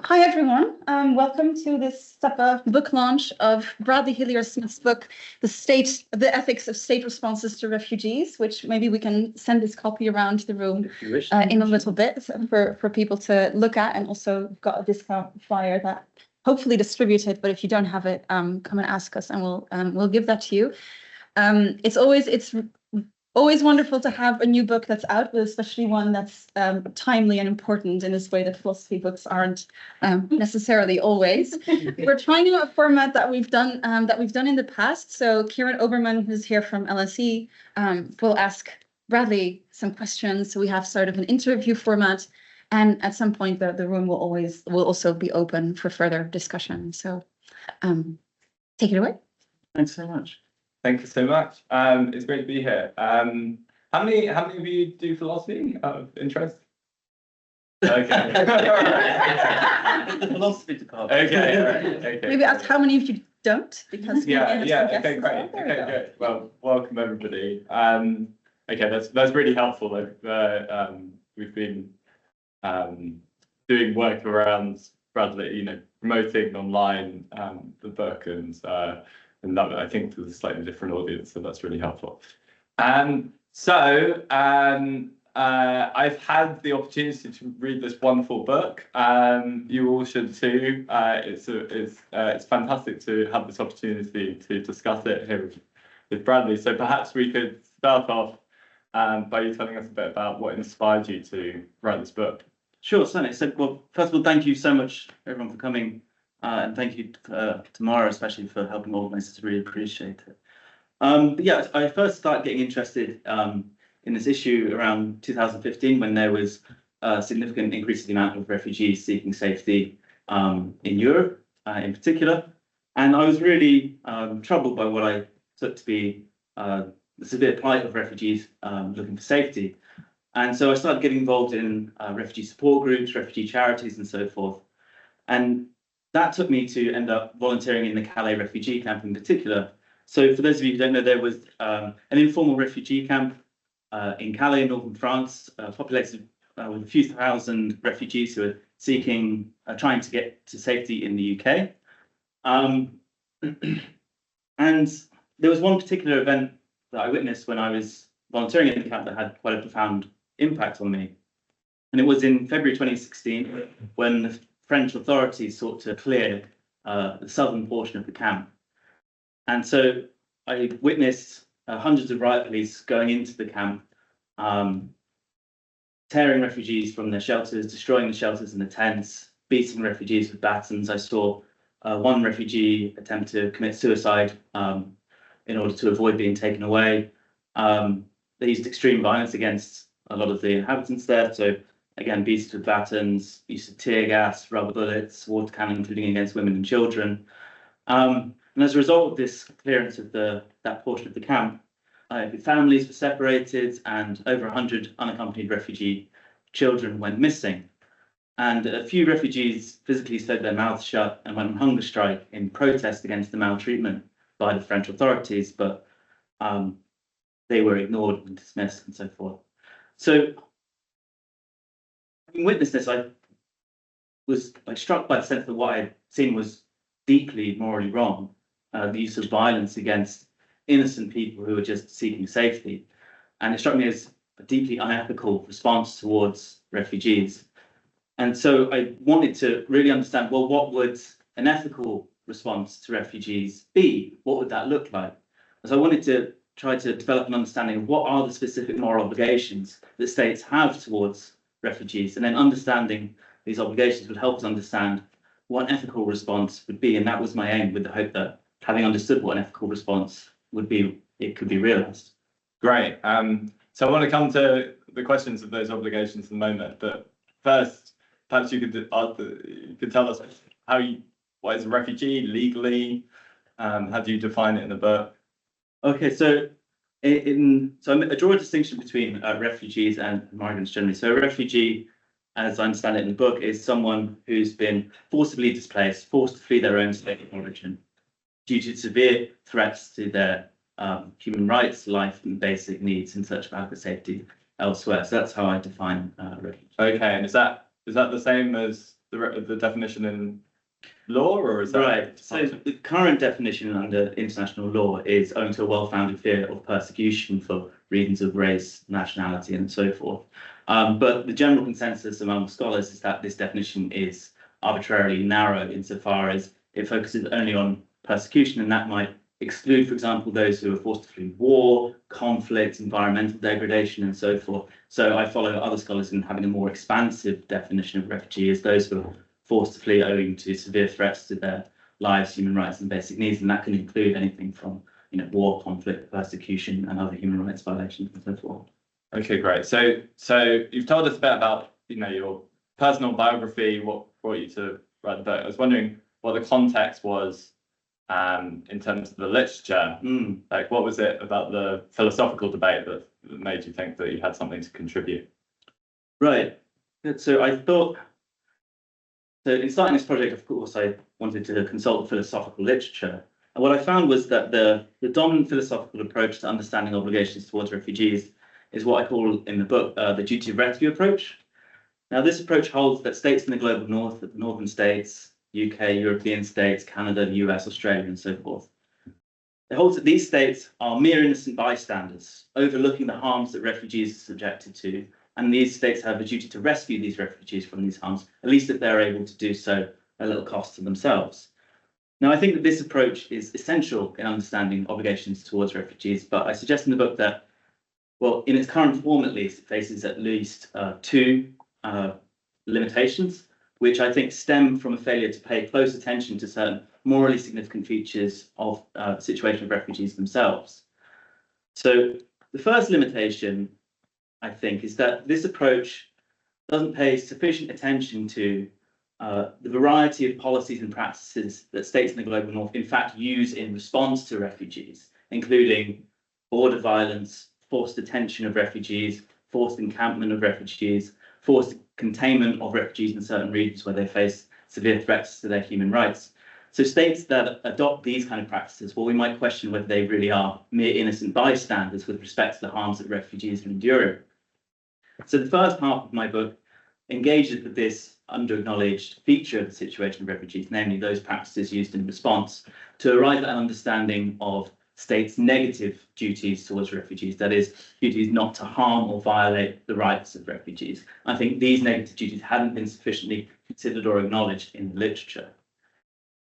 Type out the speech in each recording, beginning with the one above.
Hi everyone, welcome to this book launch of Bradley Hillier-Smith's book, The Ethics of State Responses to Refugees, which maybe we can send this copy around the room in a little bit for people to look at, and also got a discount flyer that hopefully distributed, but if you don't have it, come and ask us and we'll give that to you. It's always wonderful to have a new book that's out, but especially one that's timely and important in this way that philosophy books aren't necessarily always. We're trying out a format that we've done in the past. So Kieran Oberman, who's here from LSE, will ask Bradley some questions. So we have sort of an interview format, and at some point the room will also be open for further discussion. So take it away. Thanks so much. Thank you so much. It's great to be here. How many of you do philosophy of interest? Okay. The philosophy department. Okay. All right. Okay. Maybe ask how many of you don't, because yeah. Okay, great. Okay, good. Well, welcome everybody. Okay, that's really helpful. We've been doing work around Bradley, promoting online the book and that, I think, to a slightly different audience, so that's really helpful. I've had the opportunity to read this wonderful book. You all should too. It's fantastic to have this opportunity to discuss it here with Bradley. So perhaps we could start off by you telling us a bit about what inspired you to write this book. Sure, certainly. So, well, first of all, thank you so much, everyone, for coming. And thank you to Tamara, especially, for helping organise this. Really appreciate it. But yeah, I first started getting interested in this issue around 2015, when there was a significant increase in the amount of refugees seeking safety in Europe, in particular. And I was really troubled by what I took to be the severe plight of refugees looking for safety. And so I started getting involved in refugee support groups, refugee charities, and so forth. And that took me to end up volunteering in the Calais refugee camp in particular. So for those of you who don't know, there was an informal refugee camp in Calais, in northern France, populated with a few thousand refugees who are trying to get to safety in the UK. And there was one particular event that I witnessed when I was volunteering in the camp that had quite a profound impact on me. And it was in February 2016, when the French authorities sought to clear the southern portion of the camp. And so I witnessed hundreds of riot police going into the camp, tearing refugees from their shelters, destroying the shelters and the tents, beating refugees with batons. I saw one refugee attempt to commit suicide in order to avoid being taken away. They used extreme violence against a lot of the inhabitants there. So again, beaten with batons, use of tear gas, rubber bullets, water cannon, including against women and children. And as a result of this clearance of that portion of the camp, families were separated, and over 100 unaccompanied refugee children went missing. And a few refugees physically sewed their mouths shut and went on hunger strike in protest against the maltreatment by the French authorities, but they were ignored and dismissed and so forth. So, having witnessed this, I was struck by the sense that what I had seen was deeply morally wrong, the use of violence against innocent people who were just seeking safety. And it struck me as a deeply unethical response towards refugees. And so I wanted to really understand, well, what would an ethical response to refugees be? What would that look like? So I wanted to try to develop an understanding of what are the specific moral obligations that states have towards refugees, and then understanding these obligations would help us understand what an ethical response would be. And that was my aim, with the hope that, having understood what an ethical response would be, it could be realized. Great. So I want to come to the questions of those obligations in a moment, but first, perhaps you could tell us what is a refugee legally? How do you define it in the book? Okay, so I draw a distinction between refugees and migrants generally. So a refugee, as I understand it in the book, is someone who's been forcibly displaced, forced to flee their own state of origin due to severe threats to their human rights, life, and basic needs, in search of adequate safety elsewhere. So that's how I define refugee. Okay, and is that the same as the definition in law, or is that right? So the current definition under international law is owing to a well-founded fear of persecution for reasons of race, nationality, and so forth. But the general consensus among scholars is that this definition is arbitrarily narrow insofar as it focuses only on persecution, and that might exclude, for example, those who are forced to flee war, conflict, environmental degradation, and so forth. So I follow other scholars in having a more expansive definition of refugee as those who are forced to flee owing to severe threats to their lives, human rights, and basic needs, and that can include anything from war, conflict, persecution, and other human rights violations, and so forth. Okay, great. So you've told us a bit about your personal biography, what brought you to write the book. I was wondering what the context was in terms of the literature. Like, what was it about the philosophical debate that made you think that you had something to contribute? Right. So I thought, so in starting this project, of course, I wanted to consult philosophical literature. And what I found was that the dominant philosophical approach to understanding obligations towards refugees is what I call in the book the duty of rescue approach. Now, this approach holds that states in the global north, the northern states, UK, European states, Canada, the US, Australia, and so forth. It holds that these states are mere innocent bystanders, overlooking the harms that refugees are subjected to, and these states have a duty to rescue these refugees from these harms, at least if they're able to do so at little cost to themselves. Now, I think that this approach is essential in understanding obligations towards refugees, but I suggest in the book that, well, in its current form at least, it faces at least two limitations, which I think stem from a failure to pay close attention to certain morally significant features of the situation of refugees themselves. So the first limitation, I think, is that this approach doesn't pay sufficient attention to the variety of policies and practices that states in the global north in fact use in response to refugees, including border violence, forced detention of refugees, forced encampment of refugees, forced containment of refugees in certain regions where they face severe threats to their human rights. So states that adopt these kind of practices, well, we might question whether they really are mere innocent bystanders with respect to the harms that refugees are enduring. So the first half of my book engages with this under-acknowledged feature of the situation of refugees, namely those practices used in response, to arrive at an understanding of states' negative duties towards refugees, that is, duties not to harm or violate the rights of refugees. I think these negative duties hadn't been sufficiently considered or acknowledged in the literature.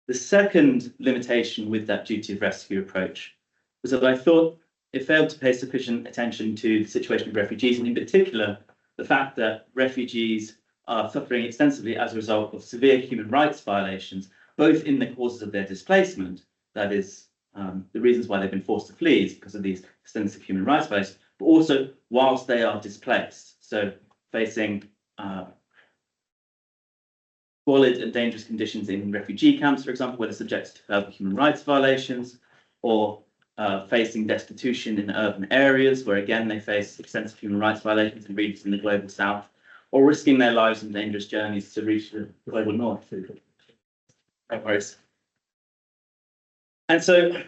The second limitation with that duty of rescue approach was that I thought it failed to pay sufficient attention to the situation of refugees, and in particular, the fact that refugees are suffering extensively as a result of severe human rights violations, both in the causes of their displacement, that is, the reasons why they've been forced to flee is because of these extensive human rights violations, but also whilst they are displaced. So facing squalid and dangerous conditions in refugee camps, for example, where they're subjected to further human rights violations, or facing destitution in urban areas, where again they face extensive human rights violations in regions in the global south, or risking their lives in dangerous journeys to reach the global north. No worries. And so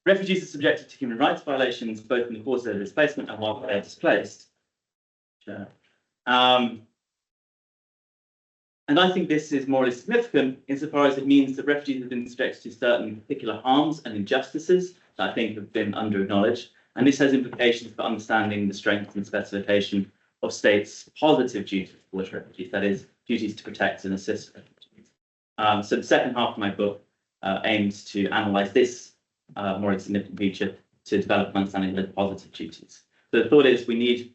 refugees are subjected to human rights violations, both in the course of their displacement and while they're displaced. Sure. And I think this is morally significant insofar as it means that refugees have been subjected to certain particular harms and injustices that I think have been under-acknowledged. And this has implications for understanding the strength and specification of states' positive duties towards refugees, that is, duties to protect and assist refugees. So the second half of my book aims to analyse this more significant feature to develop an understanding of the positive duties. So the thought is we need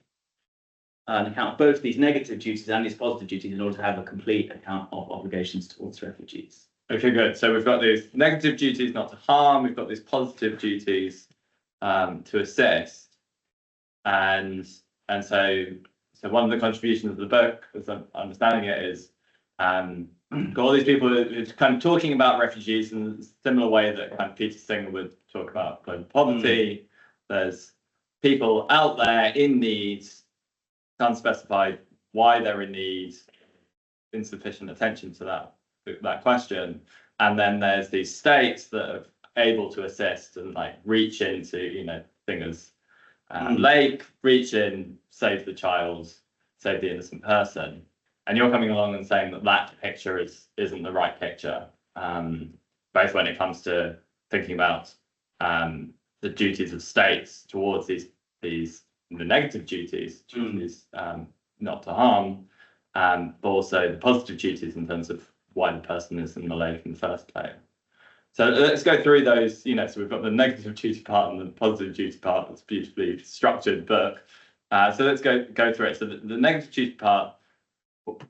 an account of both these negative duties and these positive duties in order to have a complete account of obligations towards refugees. Okay, good. So we've got these negative duties not to harm, we've got these positive duties to assist. And so one of the contributions of the book, as I'm understanding it, is got all these people kind of talking about refugees in a similar way that kind of Peter Singer would talk about global poverty. There's people out there in need, unspecified why they're in need, insufficient attention to that question. And then there's these states that are able to assist and like reach into, things, Lake, reach in, save the child, save the innocent person. And you're coming along and saying that that picture isn't the right picture, both when it comes to thinking about the duties of states towards the negative duties not to harm, but also the positive duties in terms of why the person is in the lake in the first place. So let's go through those. So we've got the negative duty part and the positive duty part. It's a beautifully structured book. So let's go through it. So the negative duty part.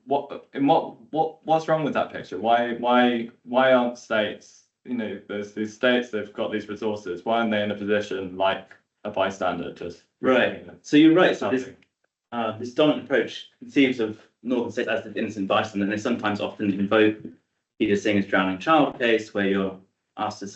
What's wrong with that picture? Why aren't states? There's these states. They've got these resources. Why aren't they in a position like a bystander? Just right. So you're right. So this dominant approach conceives of northern states as the innocent bystander, and they sometimes often invoke either seeing as drowning child case, where you're asked to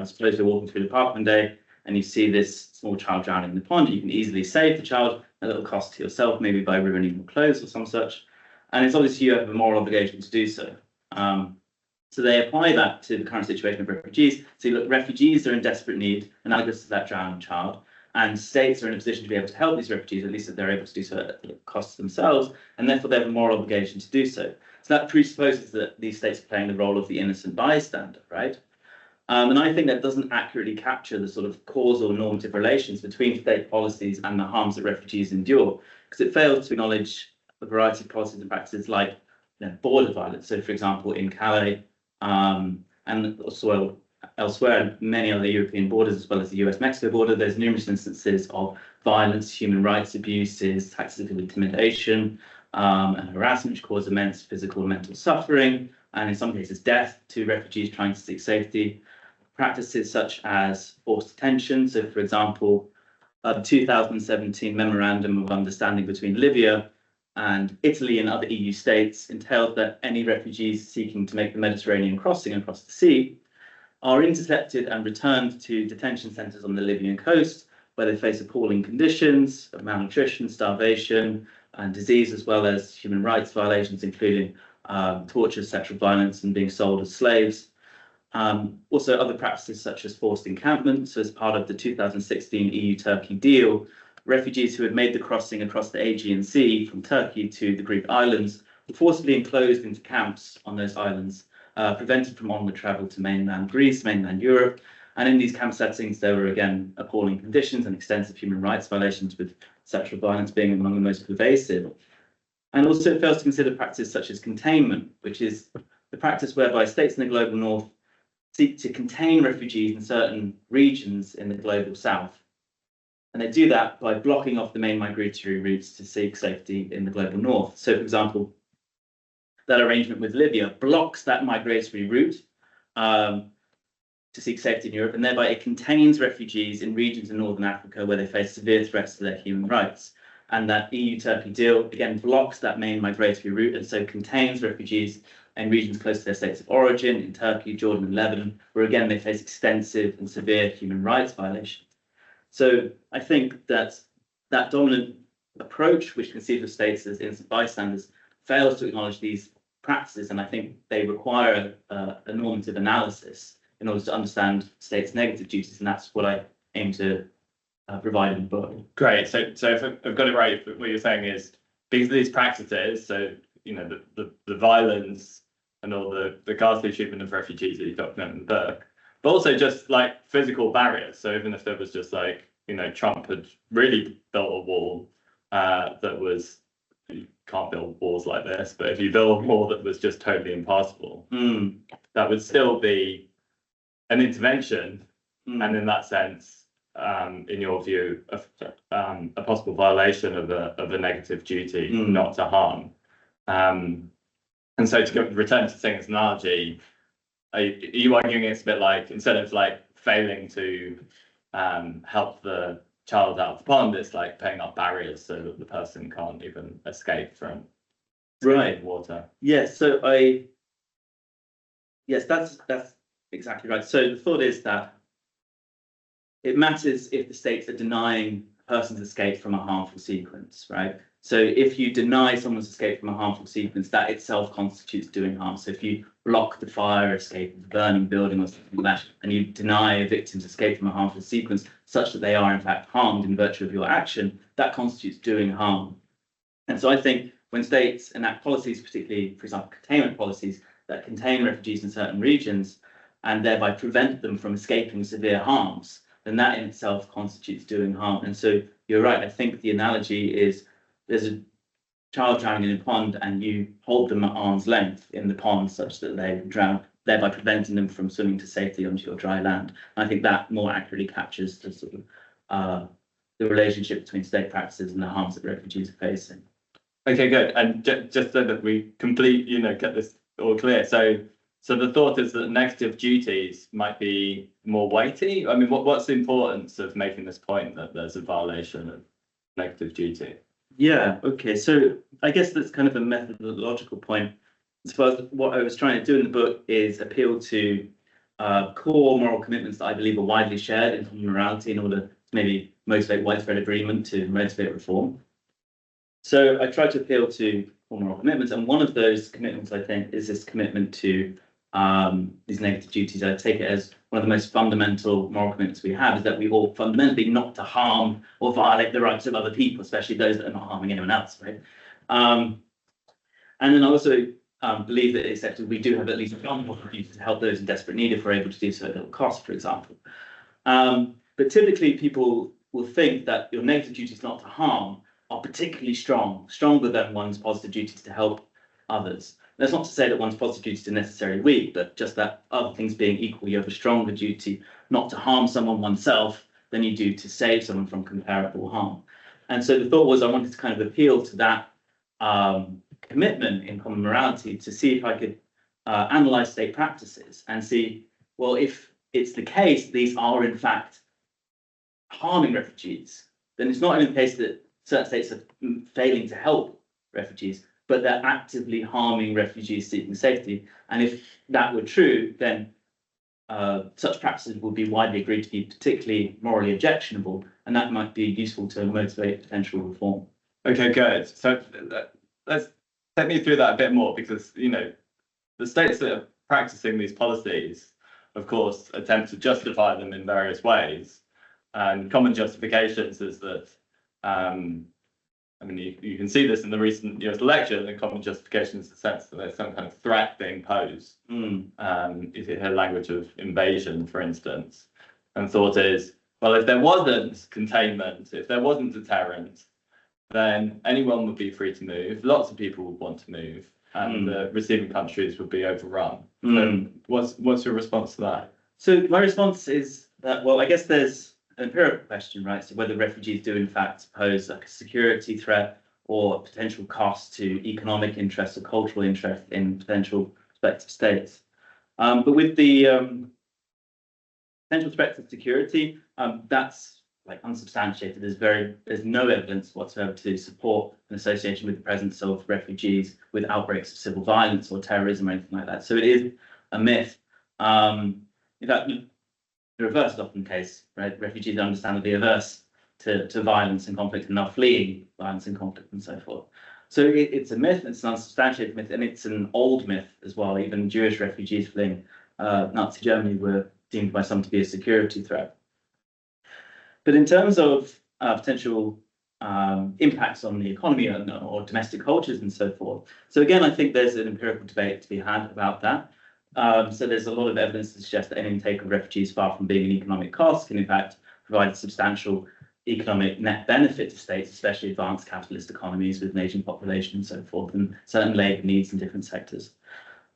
suppose you're walking through the park one day and you see this small child drowning in the pond. You can easily save the child at a little cost to yourself, maybe by ruining your clothes or some such. And it's obviously you have a moral obligation to do so. So they apply that to the current situation of refugees. So you look, refugees are in desperate need, analogous to that drowning child, and states are in a position to be able to help these refugees, at least if they're able to do so at the cost themselves, and therefore they have a moral obligation to do so. So that presupposes that these states are playing the role of the innocent bystander, right? And I think that doesn't accurately capture the sort of causal normative relations between state policies and the harms that refugees endure, because it fails to acknowledge a variety of policies and practices like border violence. So, for example, in Calais and also elsewhere, and many other European borders, as well as the US-Mexico border, there's numerous instances of violence, human rights abuses, tactical intimidation, and harassment, which cause immense physical and mental suffering, and in some cases death to refugees trying to seek safety. Practices such as forced detention. So, for example, the 2017 Memorandum of Understanding between Libya and Italy and other EU states entailed that any refugees seeking to make the Mediterranean crossing across the sea are intercepted and returned to detention centres on the Libyan coast, where they face appalling conditions of malnutrition, starvation, and disease, as well as human rights violations, including torture, sexual violence, and being sold as slaves. Also, other practices such as forced encampment. So, as part of the 2016 EU-Turkey deal, refugees who had made the crossing across the Aegean Sea from Turkey to the Greek islands were forcibly enclosed into camps on those islands, prevented from onward travel to mainland Greece, mainland Europe. And in these camp settings, there were again appalling conditions and extensive human rights violations, with sexual violence being among the most pervasive. And also, it fails to consider practices such as containment, which is the practice whereby states in the global north seek to contain refugees in certain regions in the global south. And they do that by blocking off the main migratory routes to seek safety in the global north. So, for example, that arrangement with Libya blocks that migratory route to seek safety in Europe, and thereby it contains refugees in regions in northern Africa where they face severe threats to their human rights. And that EU-Turkey deal, again, blocks that main migratory route, and so contains refugees in regions close to their states of origin, in Turkey, Jordan, and Lebanon, where again they face extensive and severe human rights violations. So I think that that dominant approach, which conceives of states as innocent bystanders, fails to acknowledge these practices, and I think they require a normative analysis in order to understand states' negative duties, and that's what I aim to provide in the book. Great. So if I've got it right, what you're saying is because of these practices, so the violence and all the ghastly treatment of refugees that you document in the book, but also just like physical barriers. So even if there was just like, Trump had really built a wall that was, you can't build walls like this, but if you build a wall that was just totally impassable, that would still be an intervention. And in that sense, in your view, a possible violation of a negative duty not to harm. And so to return to Singer's analogy, are you arguing it's a bit like, instead of like failing to help the child out of the pond, it's like putting up barriers so that the person can't even escape from water? Yes, so that's exactly right. So the thought is that it matters if the states are denying a person's escape from a harmful sequence, right? So if you deny someone's escape from a harmful sequence, that itself constitutes doing harm. So if you block the fire escape of a burning building or something like that, and you deny a victim's escape from a harmful sequence such that they are in fact harmed in virtue of your action, that constitutes doing harm. And so I think when states enact policies, particularly, for example, containment policies that contain refugees in certain regions and thereby prevent them from escaping severe harms, then that in itself constitutes doing harm. And so you're right. I think the analogy is there's a child drowning in a pond and you hold them at arm's length in the pond such that they drown, thereby preventing them from swimming to safety onto your dry land. And I think that more accurately captures the sort of the relationship between state practices and the harms that refugees are facing. Okay, good. And just so that we complete, get this all clear. So the thought is that negative duties might be more weighty. I mean, what's the importance of making this point that there's a violation of negative duty? Yeah, okay. So I guess that's kind of a methodological point. As far as what I was trying to do in the book is appeal to core moral commitments that I believe are widely shared in common morality in order to maybe motivate widespread agreement to motivate reform. So I try to appeal to core moral commitments, and one of those commitments, I think, is this commitment to these negative duties. I take it as one of the most fundamental moral commitments we have, is that we ought fundamentally not to harm or violate the rights of other people, especially those that are not harming anyone else, right? And then I also believe that it's actually we do have at least one moral duty to help those in desperate need if we're able to do so at little cost, for example. But typically people will think that your negative duties not to harm are particularly strong, stronger than one's positive duties to help others. That's not to say that one's positive duties are necessarily weak, but just that other things being equal, you have a stronger duty not to harm someone oneself than you do to save someone from comparable harm. And so the thought was I wanted to kind of appeal to that commitment in common morality to see if I could analyze state practices and see, well, if it's the case these are in fact harming refugees, then it's not even the case that certain states are failing to help refugees, but they're actively harming refugees seeking safety. And if that were true, then such practices would be widely agreed to be particularly morally objectionable, and that might be useful to motivate potential reform. Okay, good. So let's take me through that a bit more, because the states that are practicing these policies, of course, attempt to justify them in various ways. And common justifications is that I mean, you can see this in the recent US election. The common justification is the sense that there's some kind of threat being posed. Is it her language of invasion, for instance? And thought is, well, if there wasn't containment, if there wasn't deterrent, then anyone would be free to move. Lots of people would want to move, and the receiving countries would be overrun. So what's your response to that? So my response is that, well, I guess there's an empirical question, right? So whether refugees do in fact pose like a security threat or a potential cost to economic interest or cultural interest in potential respective states. But with the potential threat to security, that's like unsubstantiated. There's no evidence whatsoever to support an association with the presence of refugees with outbreaks of civil violence or terrorism or anything like that. So it is a myth. In fact, the reverse is often the case, right? Refugees are understandably averse to violence and conflict and are fleeing violence and conflict and so forth. So it's a myth, it's an unsubstantiated myth, and it's an old myth as well. Even Jewish refugees fleeing Nazi Germany were deemed by some to be a security threat. But in terms of potential impacts on the economy or domestic cultures and so forth, so again, I think there's an empirical debate to be had about that. So there's a lot of evidence to suggest that any intake of refugees, far from being an economic cost, can in fact provide a substantial economic net benefit to states, especially advanced capitalist economies with an aging population and so forth, and certain labour needs in different sectors.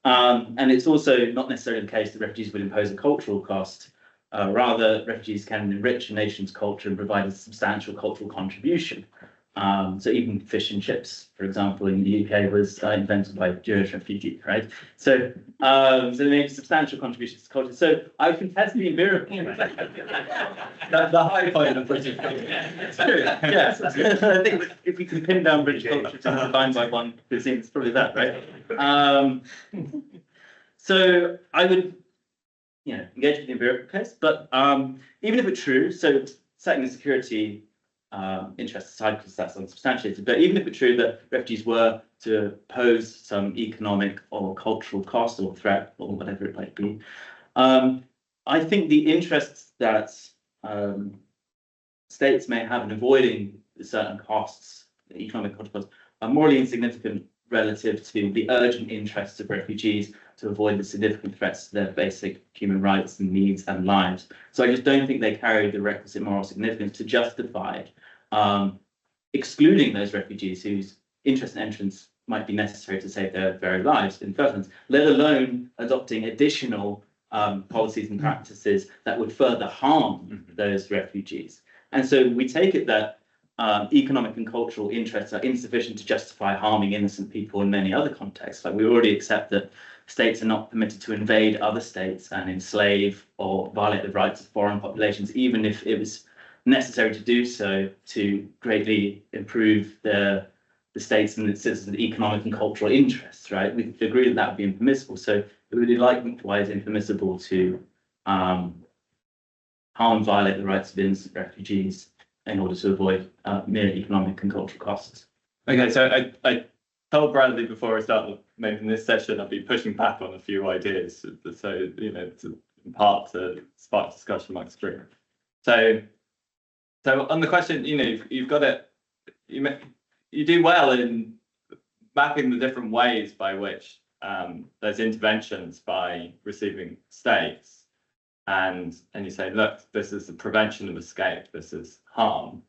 And it's also not necessarily the case that refugees would impose a cultural cost. Rather, refugees can enrich a nation's culture and provide a substantial cultural contribution. So even fish and chips, for example, in the UK was invented by Jewish refugees, right? So they make substantial contributions to culture. So I contest the empirical. The high point of British culture. It's true. Yes, I think if we can pin down British culture to defined by one cuisine, it's probably that, right? So I would, engage with the empirical case, but even if it's true, so setting the security interest aside because that's unsubstantiated, but even if it's true that refugees were to pose some economic or cultural cost or threat or whatever it might be, I think the interests that states may have in avoiding certain costs, economic costs, morally insignificant relative to the urgent interests of refugees to avoid the significant threats to their basic human rights and needs and lives. So I just don't think they carry the requisite moral significance to justify excluding those refugees whose interest and entrance might be necessary to save their very lives in the first instance, let alone adopting additional policies and practices that would further harm those refugees. And so we take it that economic and cultural interests are insufficient to justify harming innocent people in many other contexts. Like we already accept that states are not permitted to invade other states and enslave or violate the rights of foreign populations, even if it was necessary to do so to greatly improve the states and its citizens' economic and cultural interests, right? We agree that that would be impermissible. So it would be likewise impermissible to harm and violate the rights of innocent refugees in order to avoid mere economic and cultural costs. Okay, so I told Bradley before I started, maybe in this session, I'll be pushing back on a few ideas. So, you know, in part to spark discussion amongst the group. So on the question, you know, you've got it, you do well in mapping the different ways by which there's interventions by receiving states. And you say, look, this is the prevention of escape, this is harm.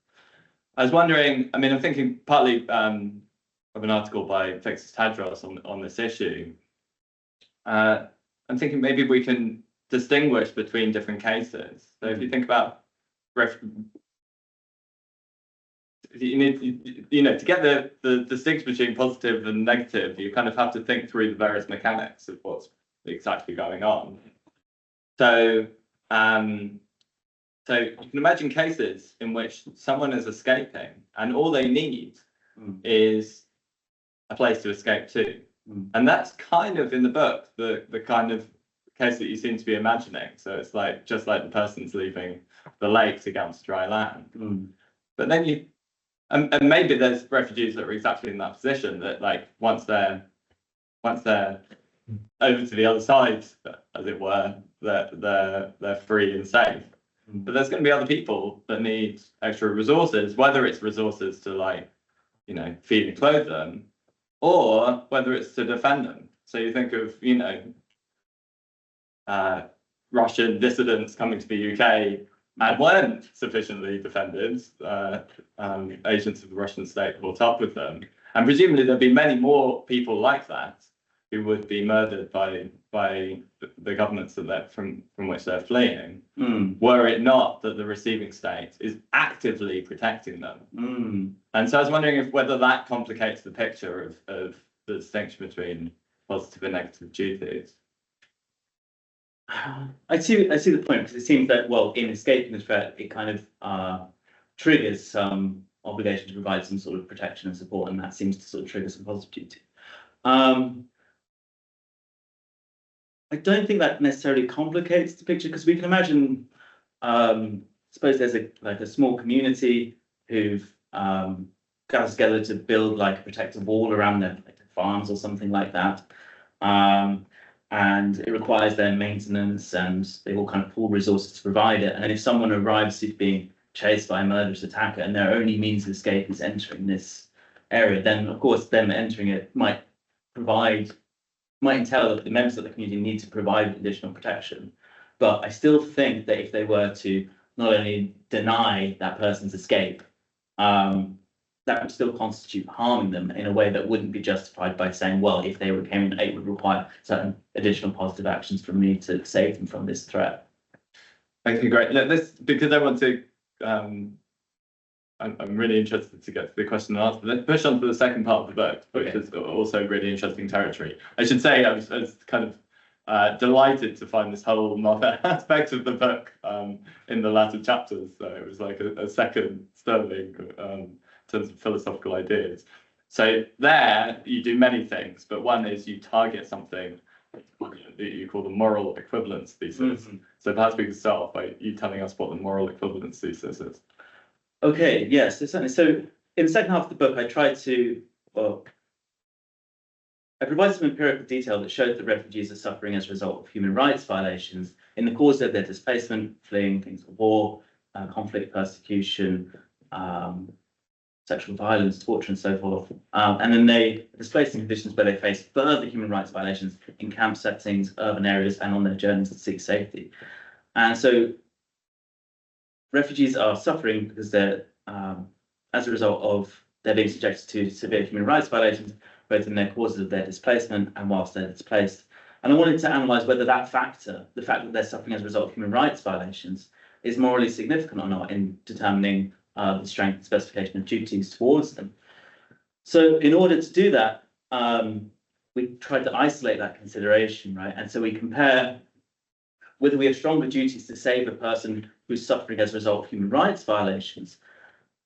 I was wondering, I mean, I'm thinking partly of an article by Fixus Tadros on this issue. I'm thinking maybe we can distinguish between different cases. So if you think about, you need, you know, to get the distinction between positive and negative, you kind of have to think through the various mechanics of what's exactly going on. So, so you can imagine cases in which someone is escaping and all they need is a place to escape to. And that's kind of in the book, the kind of case that you seem to be imagining. So it's like, just like the person's leaving the lake to get onto dry land. But then you, and maybe there's refugees that are exactly in that position that like, once they're over to the other side, as it were, they're free and safe. But there's going to be other people that need extra resources, whether it's resources to like, you know, feed and clothe them, or whether it's to defend them. So you think of, you know, Russian dissidents coming to the UK and weren't sufficiently defended. Agents of the Russian state caught up with them, and presumably there'd be many more people like that who would be murdered by the governments that from which they're fleeing, were it not that the receiving state is actively protecting them. And so I was wondering whether that complicates the picture of the distinction between positive and negative duties. I see the point, because it seems that, well, in escaping the threat, it kind of triggers some obligation to provide some sort of protection and support, and that seems to sort of trigger some positive duty. I don't think that necessarily complicates the picture, because we can imagine, suppose there's a small community who've gathered together to build like a protective wall around their farms or something like that. And it requires their maintenance, and they all kind of pool resources to provide it. And then if someone arrives who's being chased by a murderous attacker and their only means of escape is entering this area, then of course them entering it might entail that the members of the community need to provide additional protection. But I still think that if they were to not only deny that person's escape, that would still constitute harming them in a way that wouldn't be justified by saying, well, if they came in, it would require certain additional positive actions from me to save them from this threat. Okay, great. Let's, because I want to, I'm really interested to get to the question and answer. Let's push on to the second part of the book, which is also really interesting territory. I should say I was kind of delighted to find this whole another aspect of the book in the latter chapters. So it was like a second sterling in terms of philosophical ideas. So there you do many things, but one is you target something that you call the moral equivalence thesis. So perhaps we could start off by you telling us what the moral equivalence thesis is. Okay, yes, certainly. So in the second half of the book, I tried to, well, I provided some empirical detail that showed that refugees are suffering as a result of human rights violations in the cause of their displacement, fleeing things of war, conflict, persecution, sexual violence, torture, and so forth. And then they are displaced in conditions where they face further human rights violations in camp settings, urban areas, and on their journeys to seek safety. And so refugees are suffering because they're, as a result of they're being subjected to severe human rights violations, both in their causes of their displacement and whilst they're displaced. And I wanted to analyse whether that factor, the fact that they're suffering as a result of human rights violations, is morally significant or not in determining the strength and specification of duties towards them. So in order to do that, we tried to isolate that consideration, right? And so we compare whether we have stronger duties to save a person who's suffering as a result of human rights violations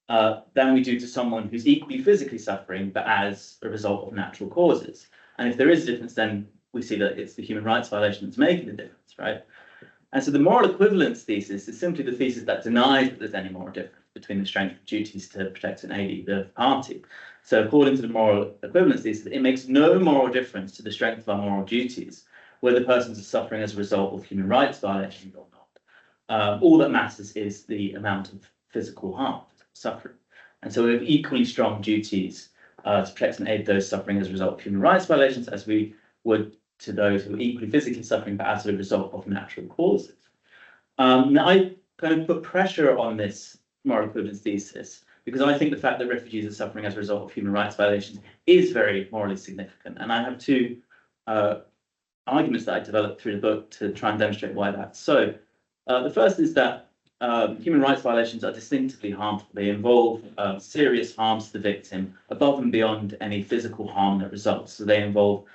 than we do to someone who's equally physically suffering, but as a result of natural causes. And if there is a difference, then we see that it's the human rights violation that's making the difference, right? And so the moral equivalence thesis is simply the thesis that denies that there's any moral difference between the strength of duties to protect and aid either party. So according to the moral equivalence thesis, it makes no moral difference to the strength of our moral duties whether persons are suffering as a result of human rights violations or not. All that matters is the amount of physical harm, suffering. And so we have equally strong duties to protect and aid those suffering as a result of human rights violations as we would to those who are equally physically suffering, but as a result of natural causes. Now, I kind of put pressure on this moral equivalence thesis because I think the fact that refugees are suffering as a result of human rights violations is very morally significant. And I have two arguments that I developed through the book to try and demonstrate why that's so. The first is that human rights violations are distinctively harmful. They involve serious harms to the victim above and beyond any physical harm that results. So they involve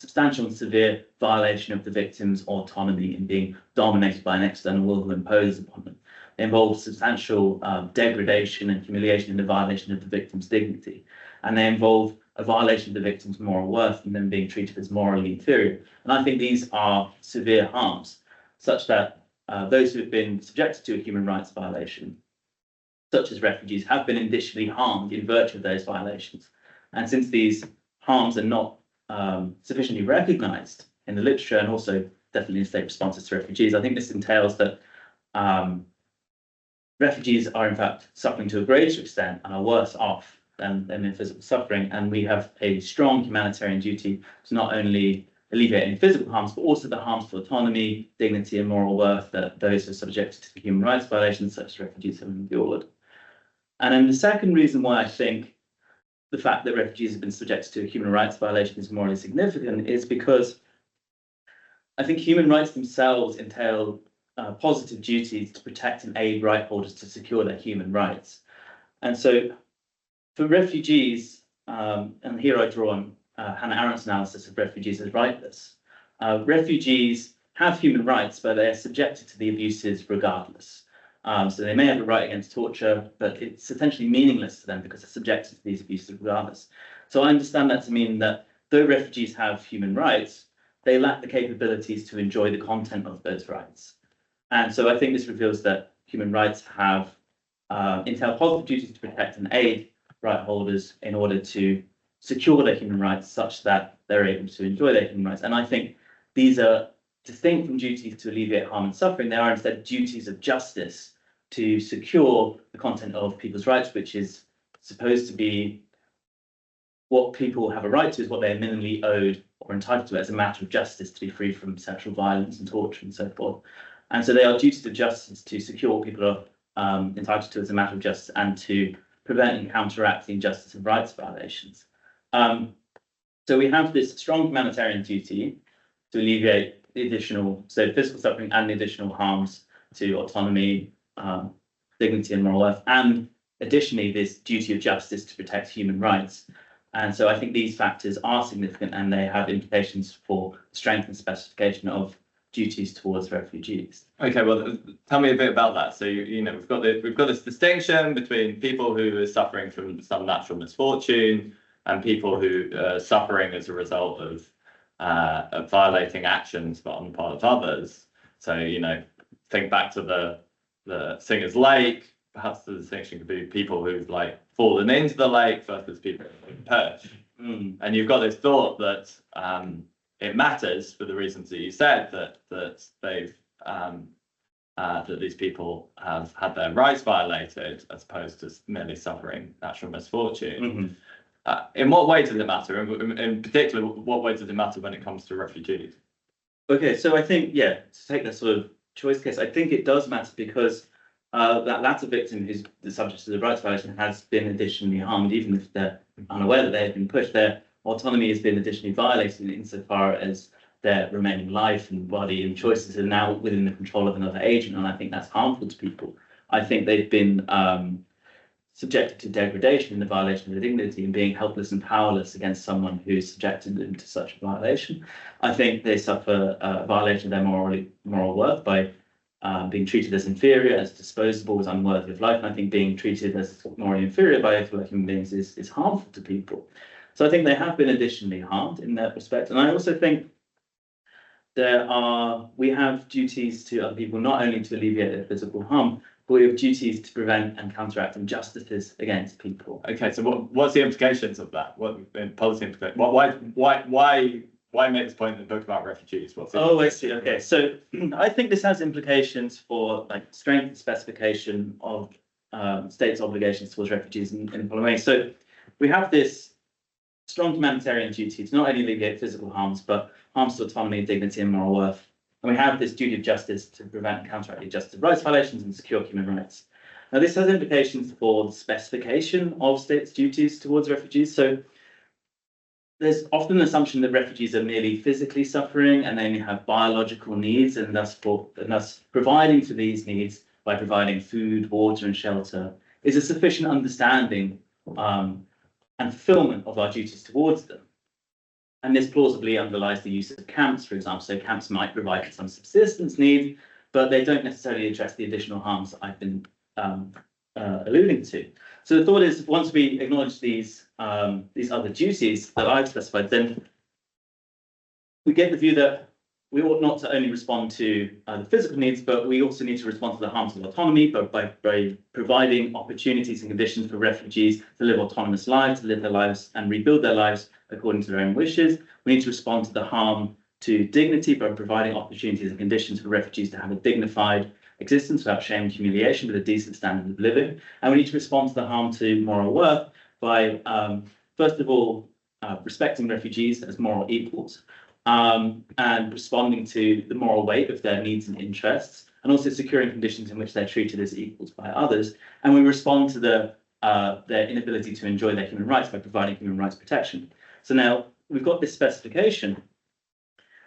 substantial and severe violation of the victim's autonomy in being dominated by an external will who imposes upon them. They involve substantial degradation and humiliation in the violation of the victim's dignity. And they involve a violation of the victim's moral worth and them being treated as morally inferior. And I think these are severe harms, such that those who have been subjected to a human rights violation, such as refugees, have been initially harmed in virtue of those violations. And since these harms are not sufficiently recognised in the literature and also definitely in state responses to refugees, I think this entails that refugees are in fact suffering to a greater extent and are worse off than in physical suffering. And we have a strong humanitarian duty to not only alleviate any physical harms, but also the harms to autonomy, dignity, and moral worth that those who are subjected to human rights violations, such as refugees, have endured. And then the second reason why I think the fact that refugees have been subjected to a human rights violation is morally significant is because I think human rights themselves entail positive duties to protect and aid right holders to secure their human rights. And so for refugees, and here I draw on Hannah Arendt's analysis of refugees as rightless, refugees have human rights, but they are subjected to the abuses regardless. So they may have a right against torture, but it's essentially meaningless to them because they're subjected to these abuses regardless. So I understand that to mean that though refugees have human rights, they lack the capabilities to enjoy the content of those rights. And so I think this reveals that human rights have entail positive duties to protect and aid right holders in order to secure their human rights such that they're able to enjoy their human rights. And I think these are distinct from duties to alleviate harm and suffering. They are instead duties of justice to secure the content of people's rights, which is supposed to be what people have a right to, is what they're minimally owed or entitled to as a matter of justice, to be free from sexual violence and torture and so forth. And so they are duties of justice to secure what people are entitled to as a matter of justice and to prevent and counteract the injustice of rights violations. So we have this strong humanitarian duty to alleviate the additional, so physical suffering and the additional harms to autonomy, dignity and moral worth, and additionally this duty of justice to protect human rights. And so I think these factors are significant and they have implications for strength and specification of duties towards refugees. Okay, well, tell me a bit about that. So you know we've got this distinction between people who are suffering from some natural misfortune and people who are suffering as a result of violating actions on the part of others. So you know, think back to the Singer's Lake. Perhaps the distinction could be people who've like fallen into the lake versus people who've perished. And you've got this thought that it matters for the reasons that you said that they've that these people have had their rights violated as opposed to merely suffering natural misfortune. In what way does it matter? In particular, what way does it matter when it comes to refugees? Okay, so I think, yeah, to take that sort of choice case, I think it does matter because that latter victim who's the subject of the rights violation has been additionally harmed, even if they're unaware that they have been pushed. Their autonomy has been additionally violated insofar as their remaining life and body and choices are now within the control of another agent, and I think that's harmful to people. I think they've been subjected to degradation in the violation of their dignity and being helpless and powerless against someone who's subjected them to such a violation. I think they suffer a violation of their moral worth by being treated as inferior, as disposable, as unworthy of life. And I think being treated as morally inferior by other human beings is harmful to people. So I think they have been additionally harmed in that respect. And I also think we have duties to other people, not only to alleviate their physical harm, but we have duties to prevent and counteract injustices against people. Okay, so what's the implications of that? What in policy implications? Why make this point in the book about refugees? I see. Okay, so I think this has implications for like strength and specification of states' obligations towards refugees in the following way. So we have this strong humanitarian duty to not only alleviate physical harms, but harms to autonomy, dignity, and moral worth. And we have this duty of justice to prevent and counteract injustice rights violations and secure human rights. Now, this has implications for the specification of states' duties towards refugees. So there's often an assumption that refugees are merely physically suffering and they only have biological needs, and thus providing for these needs by providing food, water, and shelter is a sufficient understanding and fulfillment of our duties towards them. And this plausibly underlies the use of camps, for example. So camps might provide some subsistence needs, but they don't necessarily address the additional harms that I've been alluding to. So the thought is, once we acknowledge these other duties that I've specified, then we get the view that we ought not to only respond to the physical needs, but we also need to respond to the harms of autonomy by providing opportunities and conditions for refugees to live autonomous lives, to live their lives and rebuild their lives according to their own wishes. We need to respond to the harm to dignity by providing opportunities and conditions for refugees to have a dignified existence without shame and humiliation, with a decent standard of living. And we need to respond to the harm to moral worth by, first of all, respecting refugees as moral equals, and responding to the moral weight of their needs and interests, and also securing conditions in which they're treated as equals by others. And we respond to their inability to enjoy their human rights by providing human rights protection. So now we've got this specification,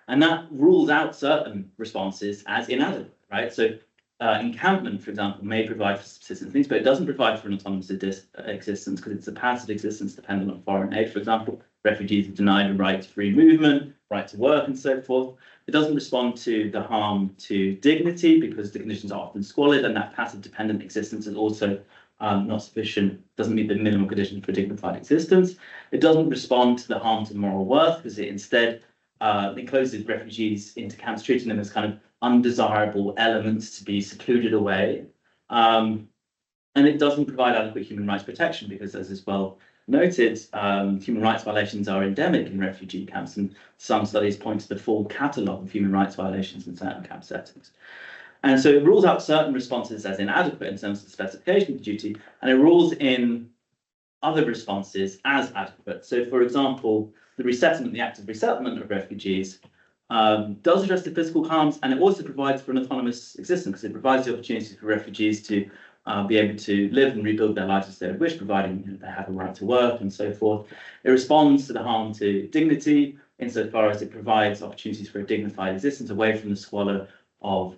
and that rules out certain responses as inadequate, right? So encampment, for example, may provide for subsistence needs, but it doesn't provide for an autonomous existence because it's a passive existence dependent on foreign aid. For example, refugees are denied a right to free movement, right to work, and so forth. It doesn't respond to the harm to dignity because the conditions are often squalid, and that passive dependent existence is also not sufficient, doesn't meet the minimum conditions for a dignified existence. It doesn't respond to the harm to moral worth because it instead encloses refugees into camps, treating them as kind of undesirable elements to be secluded away. And it doesn't provide adequate human rights protection because, as is well noted, human rights violations are endemic in refugee camps, and some studies point to the full catalogue of human rights violations in certain camp settings. And so it rules out certain responses as inadequate in terms of the specification of the duty, and it rules in other responses as adequate. So, for example, the active resettlement of refugees does address the physical harms, and it also provides for an autonomous existence because it provides the opportunity for refugees to be able to live and rebuild their lives as they wish, providing they have a right to work and so forth. It responds to the harm to dignity insofar as it provides opportunities for a dignified existence away from the squalor of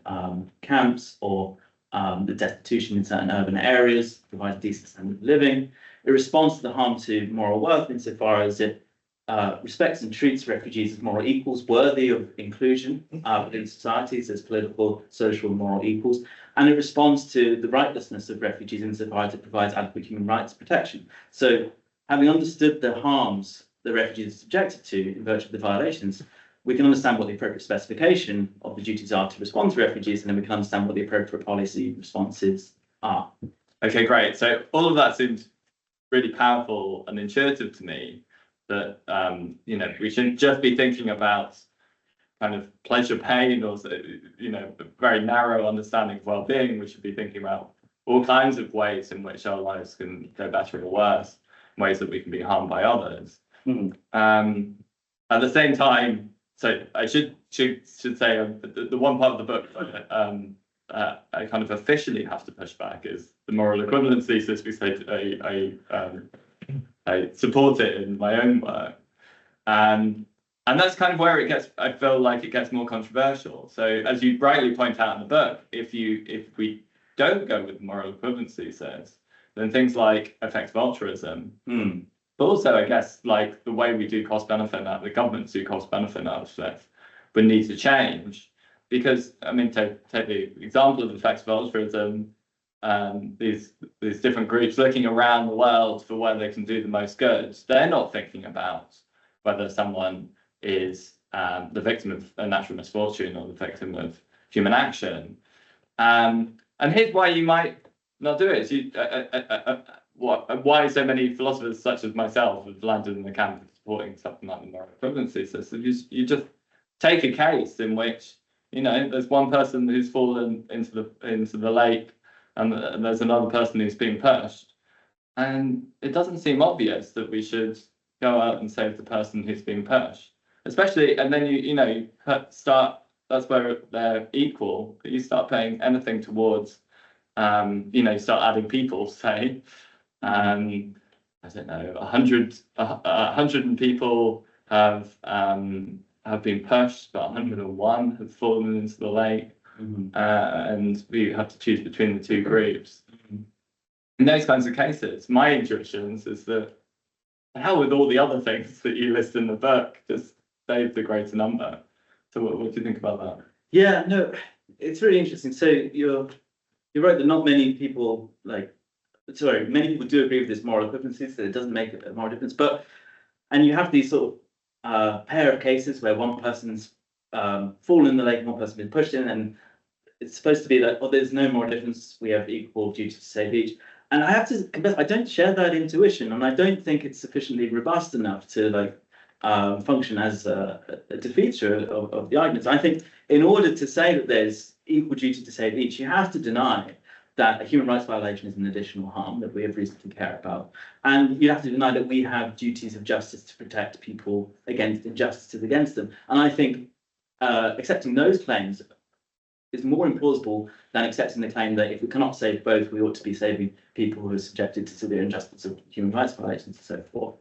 camps or the destitution in certain urban areas, provides a decent standard of living. It responds to the harm to moral worth insofar as it respects and treats refugees as moral equals worthy of inclusion within societies as political, social, and moral equals. And it responds to the rightlessness of refugees insofar as it provides adequate human rights protection. So, having understood the harms that refugees are subjected to in virtue of the violations, we can understand what the appropriate specification of the duties are to respond to refugees, and then we can understand what the appropriate policy responses are. Okay, great. So all of that seems really powerful and intuitive to me. That we shouldn't just be thinking about kind of pleasure pain or, you know, a very narrow understanding of well-being. We should be thinking about all kinds of ways in which our lives can go better or worse, ways that we can be harmed by others. At the same time, so I should say the one part of the book I kind of officially have to push back is the moral equivalence thesis, because I support it in my own work. And that's kind of where I feel like it gets more controversial. So as you rightly point out in the book, if we don't go with the moral equivalence thesis, then things like effective altruism, but also I guess like the way we do cost-benefit analysis, the governments do cost-benefit analysis, would need to change. Because, I mean, to take the example of effective altruism, these different groups looking around the world for where they can do the most good, they're not thinking about whether someone is the victim of a natural misfortune or the victim of human action. And here's why you might not do it. Why so many philosophers such as myself have landed in the camp of supporting something like the moral equivalence thesis. You just take a case in which, you know, there's one person who's fallen into the lake, and there's another person who's being pushed, and it doesn't seem obvious that we should go out and save the person who's being pushed, especially. And then you start. That's where they're equal. But you start paying anything towards, you start adding people. Say, I don't know, 100 people have been pushed, but 101 have fallen into the lake, and we have to choose between the two groups. In those kinds of cases, my intuitions is that the hell with all the other things that you list in the book, just save the greater number. So what do you think about that? Yeah, no, it's really interesting. So you're right that not many people many people do agree with this moral equivalency, so it doesn't make a moral difference. And you have these sort of pair of cases where one person's fallen in the lake and one person's been pushed in, and it's supposed to be that, there's no moral difference, we have equal duty to save each. And I have to confess, I don't share that intuition, and I don't think it's sufficiently robust enough to function as a defeater of the arguments. I think in order to say that there's equal duty to save each, you have to deny that a human rights violation is an additional harm that we have reason to care about. And you have to deny that we have duties of justice to protect people against injustices against them. And I think accepting those claims is more implausible than accepting the claim that if we cannot save both, we ought to be saving people who are subjected to severe injustice of human rights violations and so forth.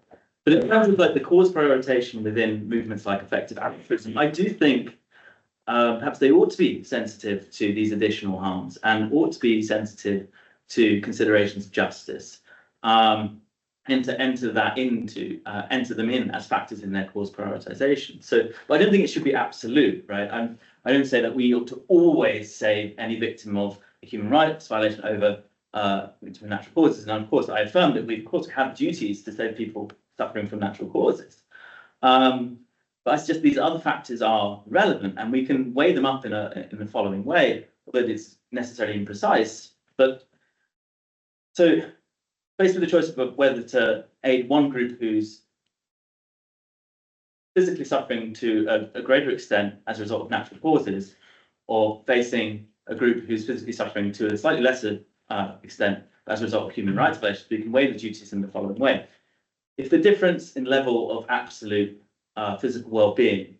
But in terms of the cause prioritization within movements like effective altruism, I do think perhaps they ought to be sensitive to these additional harms and ought to be sensitive to considerations of justice, and to enter them in as factors in their cause prioritization. So, but I don't think it should be absolute, right? I don't say that we ought to always save any victim of a human rights violation over natural causes. And of course, I affirm that we of course have duties to save people suffering from natural causes. But it's just these other factors are relevant, and we can weigh them up in the following way, although it's necessarily imprecise. But so, faced with the choice of whether to aid one group who's physically suffering to a greater extent as a result of natural causes, or facing a group who's physically suffering to a slightly lesser extent as a result of human rights violations, we can weigh the duties in the following way. If the difference in level of absolute physical well-being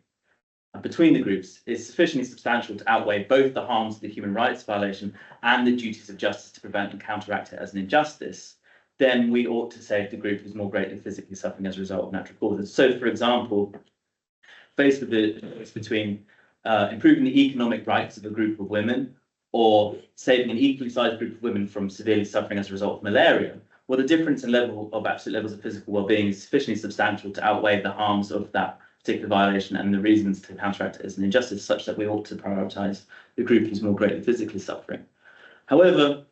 between the groups is sufficiently substantial to outweigh both the harms of the human rights violation and the duties of justice to prevent and counteract it as an injustice, then we ought to save the group who's more greatly physically suffering as a result of natural causes. So, for example, faced with the choice between improving the economic rights of a group of women or saving an equally sized group of women from severely suffering as a result of malaria, well, the difference in level of absolute levels of physical well-being is sufficiently substantial to outweigh the harms of that particular violation and the reasons to counteract it as an injustice, such that we ought to prioritise the group who's more greatly physically suffering. However,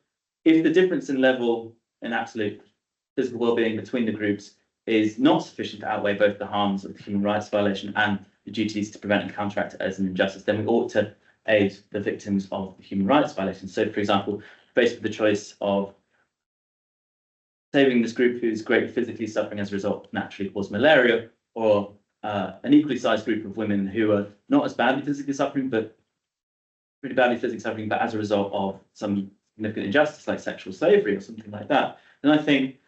if the difference in level in absolute physical well-being between the groups is not sufficient to outweigh both the harms of the human rights violation and the duties to prevent and counteract it as an injustice, then we ought to aid the victims of the human rights violation. So, for example, faced with the choice of saving this group who's greatly physically suffering as a result of naturally caused malaria, or an equally sized group of women who are not as badly physically suffering, but pretty badly physically suffering, but as a result of some significant injustice like sexual slavery or something like that, then I think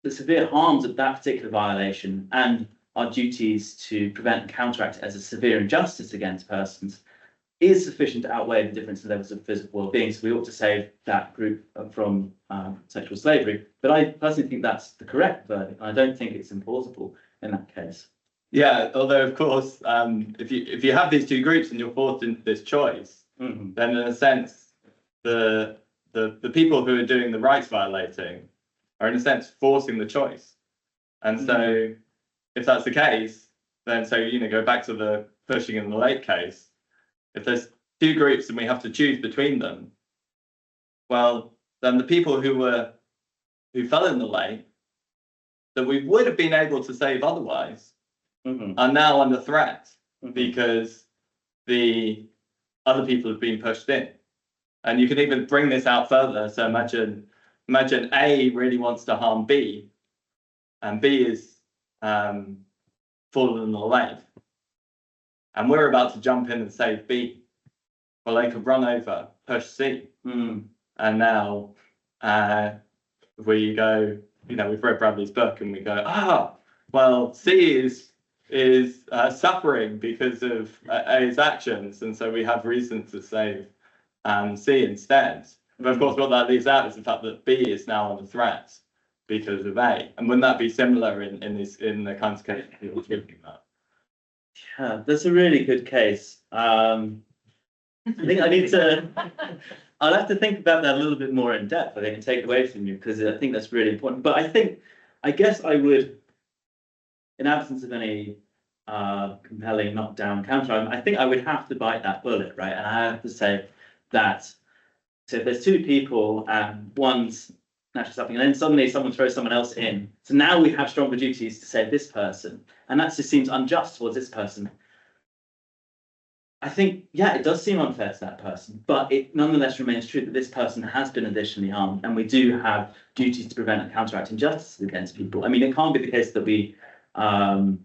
the severe harms of that particular violation and our duties to prevent and counteract it as a severe injustice against persons is sufficient to outweigh the difference in levels of physical well-being. So we ought to save that group from sexual slavery. But I personally think that's the correct verdict. I don't think it's implausible in that case. Yeah, although of course, if you have these two groups and you're forced into this choice, then in a sense, the people who are doing the rights violating are in a sense forcing the choice. And so if that's the case, then go back to the pushing in the lake case. If there's two groups and we have to choose between them, well, then the people who fell in the lake that we would have been able to save otherwise are now under threat because the other people have been pushed in. And you can even bring this out further. So imagine A really wants to harm B, and B is fallen in the lake. And we're about to jump in and save B. Well, they could run over, push C. And now we go, we've read Bradley's book and we go, well, C is suffering because of A's actions. And so we have reason to save C instead. But of course, what that leaves out is the fact that B is now under threat because of A. And wouldn't that be similar in the kinds of cases you're talking about? Yeah, that's a really good case. I think I'll have to think about that a little bit more in depth, I think, and take away from you, because I think that's really important. But I guess I would, in absence of any compelling knockdown counter, I think I would have to bite that bullet, right? And I have to say that, so if there's two people and one's naturally suffering, and then suddenly someone throws someone else in, so now we have stronger duties to save this person, and that just seems unjust towards this person. I think, yeah, it does seem unfair to that person, but it nonetheless remains true that this person has been additionally harmed, and we do have duties to prevent and counteract injustices against people. I mean, it can't be the case that we don't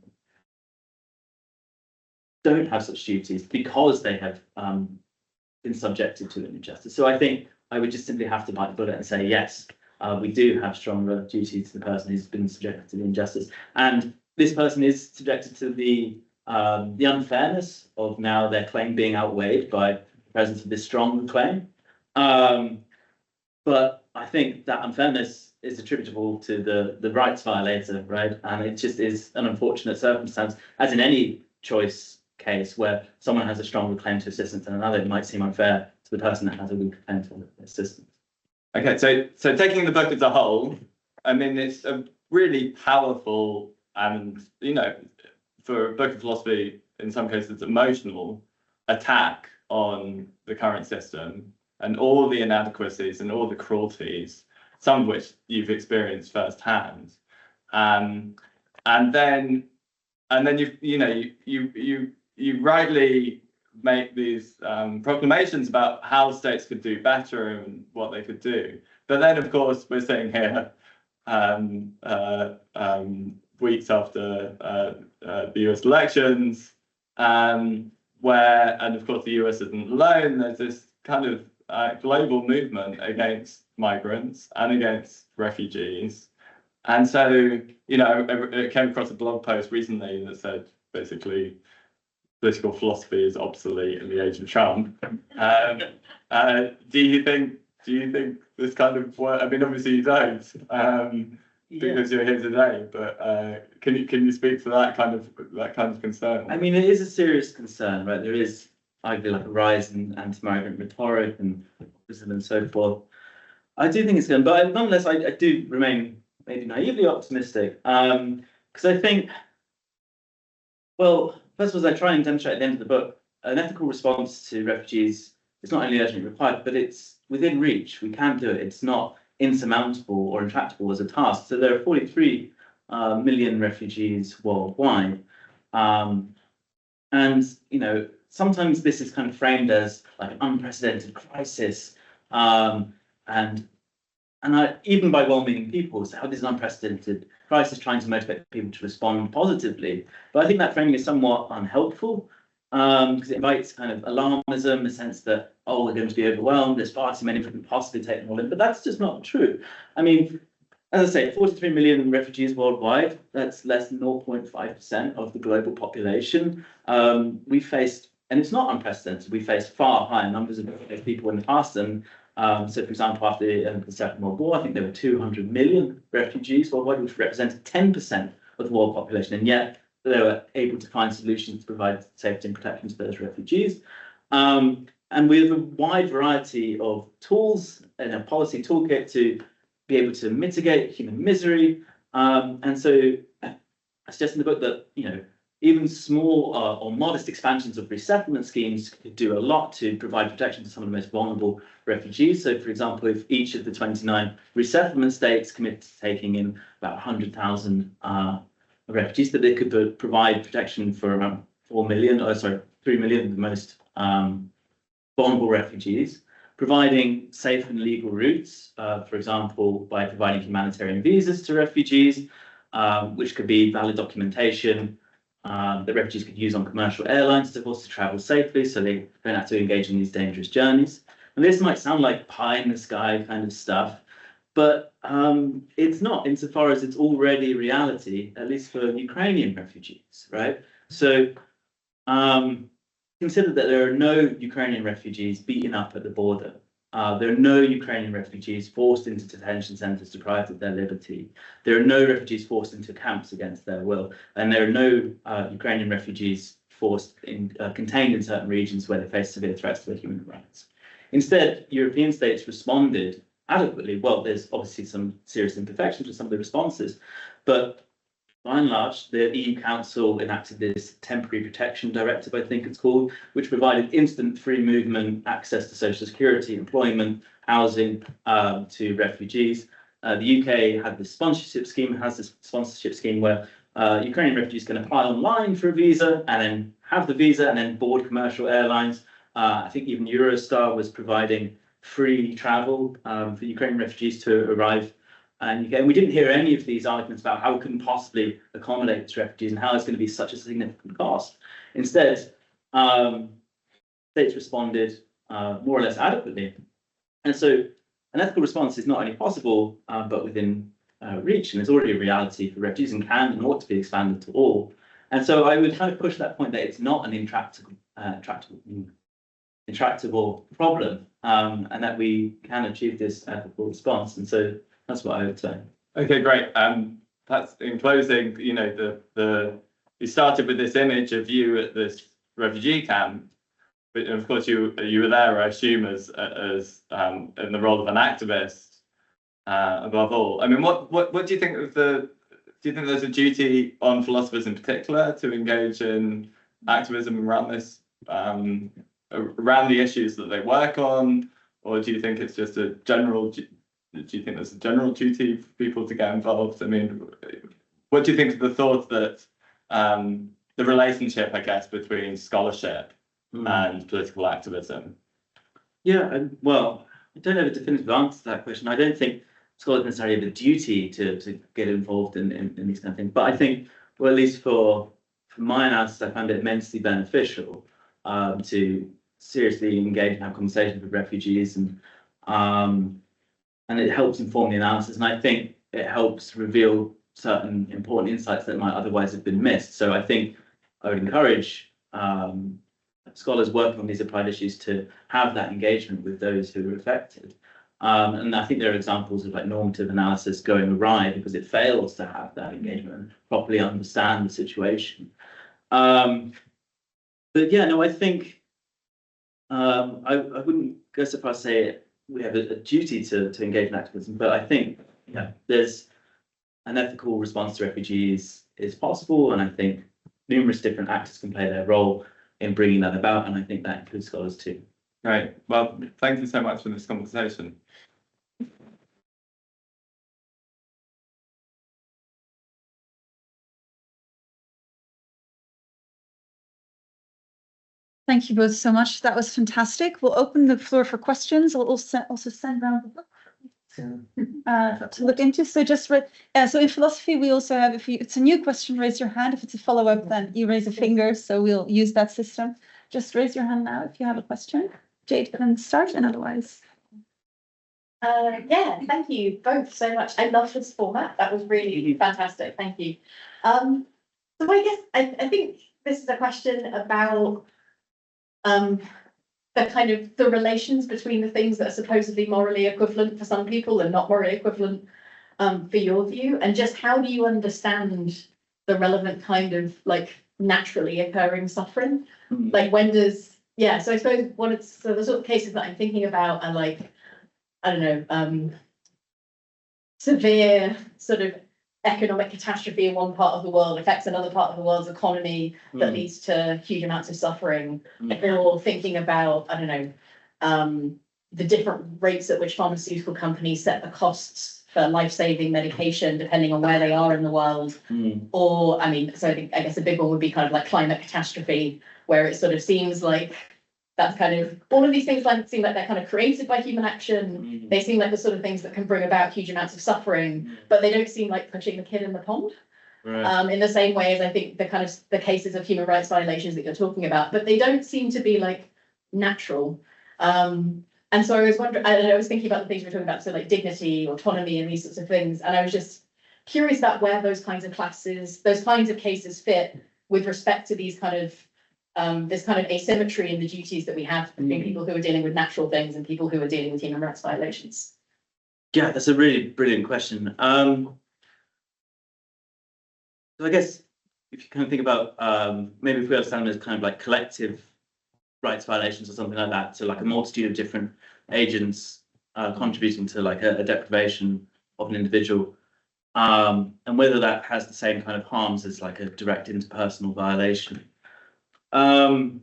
have such duties because they have been subjected to an injustice. So I think I would just simply have to bite the bullet and say, yes, we do have stronger duties to the person who's been subjected to the injustice. And this person is subjected to the unfairness of now their claim being outweighed by the presence of this stronger claim. But I think that unfairness is attributable to the rights violator, right? And it just is an unfortunate circumstance, as in any choice case where someone has a stronger claim to assistance than another. It might seem unfair to the person that has a weaker claim to assistance. Okay, so taking the book as a whole, I mean, it's a really powerful and, for a book of philosophy, in some cases, emotional attack on the current system and all the inadequacies and all the cruelties, some of which you've experienced firsthand. And then you rightly make these proclamations about how states could do better and what they could do. But then, of course, we're sitting here weeks after the US elections, where, and of course, the US isn't alone. There's this kind of global movement against migrants and against refugees. And so, it came across a blog post recently that said, basically, political philosophy is obsolete in the age of Trump. Do you think this kind of work? I mean, obviously you don't, because you're here today. But can you speak to that kind of concern? I mean, it is a serious concern, right? There is arguably like a rise in anti-migrant rhetoric and populism and so forth. I do think it's going, but nonetheless, I do remain maybe naively optimistic, because I think, well, first of all, as I try and demonstrate at the end of the book, an ethical response to refugees is not only urgently required, but it's within reach. We can do it. It's not insurmountable or intractable as a task. So there are 43 million refugees worldwide. And, sometimes this is kind of framed as like an unprecedented crisis. And even by well-meaning people, so how this is an unprecedented crisis, trying to motivate people to respond positively. But I think that framing is somewhat unhelpful because it invites kind of alarmism, the sense that, oh, we're going to be overwhelmed, there's far too many, we can possibly take them all in. But that's just not true. I mean, as I say, 43 million refugees worldwide, that's less than 0.5% of the global population. We faced, and it's not unprecedented, we faced far higher numbers of people in the past. And so, for example, after the Second World War, I think there were 200 million refugees worldwide, which represented 10% of the world population. And yet they were able to find solutions to provide safety and protection to those refugees. And we have a wide variety of tools and a policy toolkit to be able to mitigate human misery. And so I suggest in the book that, even small or modest expansions of resettlement schemes could do a lot to provide protection to some of the most vulnerable refugees. So, for example, if each of the 29 resettlement states committed to taking in about 100,000 refugees, that they could provide protection for around 3 million of the most vulnerable refugees, providing safe and legal routes, for example, by providing humanitarian visas to refugees, which could be valid documentation that refugees could use on commercial airlines to travel safely, so they don't have to engage in these dangerous journeys. And this might sound like pie in the sky kind of stuff, but it's not, insofar as it's already reality, at least for Ukrainian refugees, right? So consider that there are no Ukrainian refugees beaten up at the border. There are no Ukrainian refugees forced into detention centres deprived of their liberty. There are no refugees forced into camps against their will. And there are no Ukrainian refugees contained in certain regions where they face severe threats to their human rights. Instead, European states responded adequately. Well, there's obviously some serious imperfections with some of the responses, but by and large, the EU Council enacted this temporary protection directive, I think it's called, which provided instant free movement, access to social security, employment, housing to refugees. The UK had this sponsorship scheme, where Ukrainian refugees can apply online for a visa and then have the visa and then board commercial airlines. I think even Eurostar was providing free travel for Ukrainian refugees to arrive. And we didn't hear any of these arguments about how we couldn't possibly accommodate these refugees and how it's going to be such a significant cost. Instead, states responded more or less adequately. And so an ethical response is not only possible, but within reach, and it's already a reality for refugees and can and ought to be expanded to all. And so I would kind of push that point that it's not an intractable problem, and that we can achieve this ethical response. And so that's what I would say. Okay, great. That's in closing. You started with this image of you at this refugee camp, but of course you were there, I assume, as in the role of an activist above all. I mean, what do you think of do you think there's a duty on philosophers in particular to engage in activism around this, around the issues that they work on, or do you think it's just a general? Do you think there's a general duty for people to get involved? I mean, what do you think of the thought that the relationship, I guess, between scholarship and political activism? Yeah, well, I don't have a definitive answer to that question. I don't think scholars necessarily have a duty to get involved in these kind of things. But I think, well, at least for my analysis, I found it immensely beneficial to seriously engage and have conversations with refugees, and it helps inform the analysis. And I think it helps reveal certain important insights that might otherwise have been missed. So I think I would encourage scholars working on these applied issues to have that engagement with those who are affected. And I think there are examples of normative analysis going awry because it fails to have that engagement and properly understand the situation. But yeah, no, I think I wouldn't go so far as to say we have a duty to engage in activism, but I think there's an ethical response to refugees is possible, and I think numerous different actors can play their role in bringing that about, and I think that includes scholars too. Great. Well, thank you so much for this conversation. Thank you both so much. That was fantastic. We'll open the floor for questions. I'll also send around the book. to look into. So so in philosophy, we also have, if it's a new question, raise your hand. If it's a follow-up, then you raise a finger. So we'll use that system. Just raise your hand now if you have a question. Jade can start, and otherwise. Yeah, thank you both so much. I love this format. That was really fantastic. Thank you. So I guess I think this is a question about the kind of the relations between the things that are supposedly morally equivalent for some people and not morally equivalent for your view, and just how do you understand the relevant kind of like naturally occurring suffering? Like when does, yeah, so I suppose so the sort of cases that I'm thinking about are like, I don't know, severe sort of economic catastrophe in one part of the world affects another part of the world's economy that leads to huge amounts of suffering. Or thinking about, I don't know, the different rates at which pharmaceutical companies set the costs for life-saving medication, depending on where they are in the world. Or, I mean, so I guess a big one would be kind of like climate catastrophe, where it sort of seems like that's kind of, all of these things seem like they're kind of created by human action. They seem like the sort of things that can bring about huge amounts of suffering, but they don't seem like pushing the kid in the pond. Right. In the same way as I think the cases of human rights violations that you're talking about, but they don't seem to be like natural. And so I was wondering, I was thinking about the things we're talking about, so like dignity, autonomy, and these sorts of things. And I was just curious about where those kinds of cases fit with respect to these kind of this kind of asymmetry in the duties that we have between people who are dealing with natural things and people who are dealing with human rights violations. Yeah, that's a really brilliant question. So I guess if you kind of think about maybe if we understand them as kind of like collective rights violations or something like that, so like a multitude of different agents contributing to like a deprivation of an individual, and whether that has the same kind of harms as like a direct interpersonal violation. I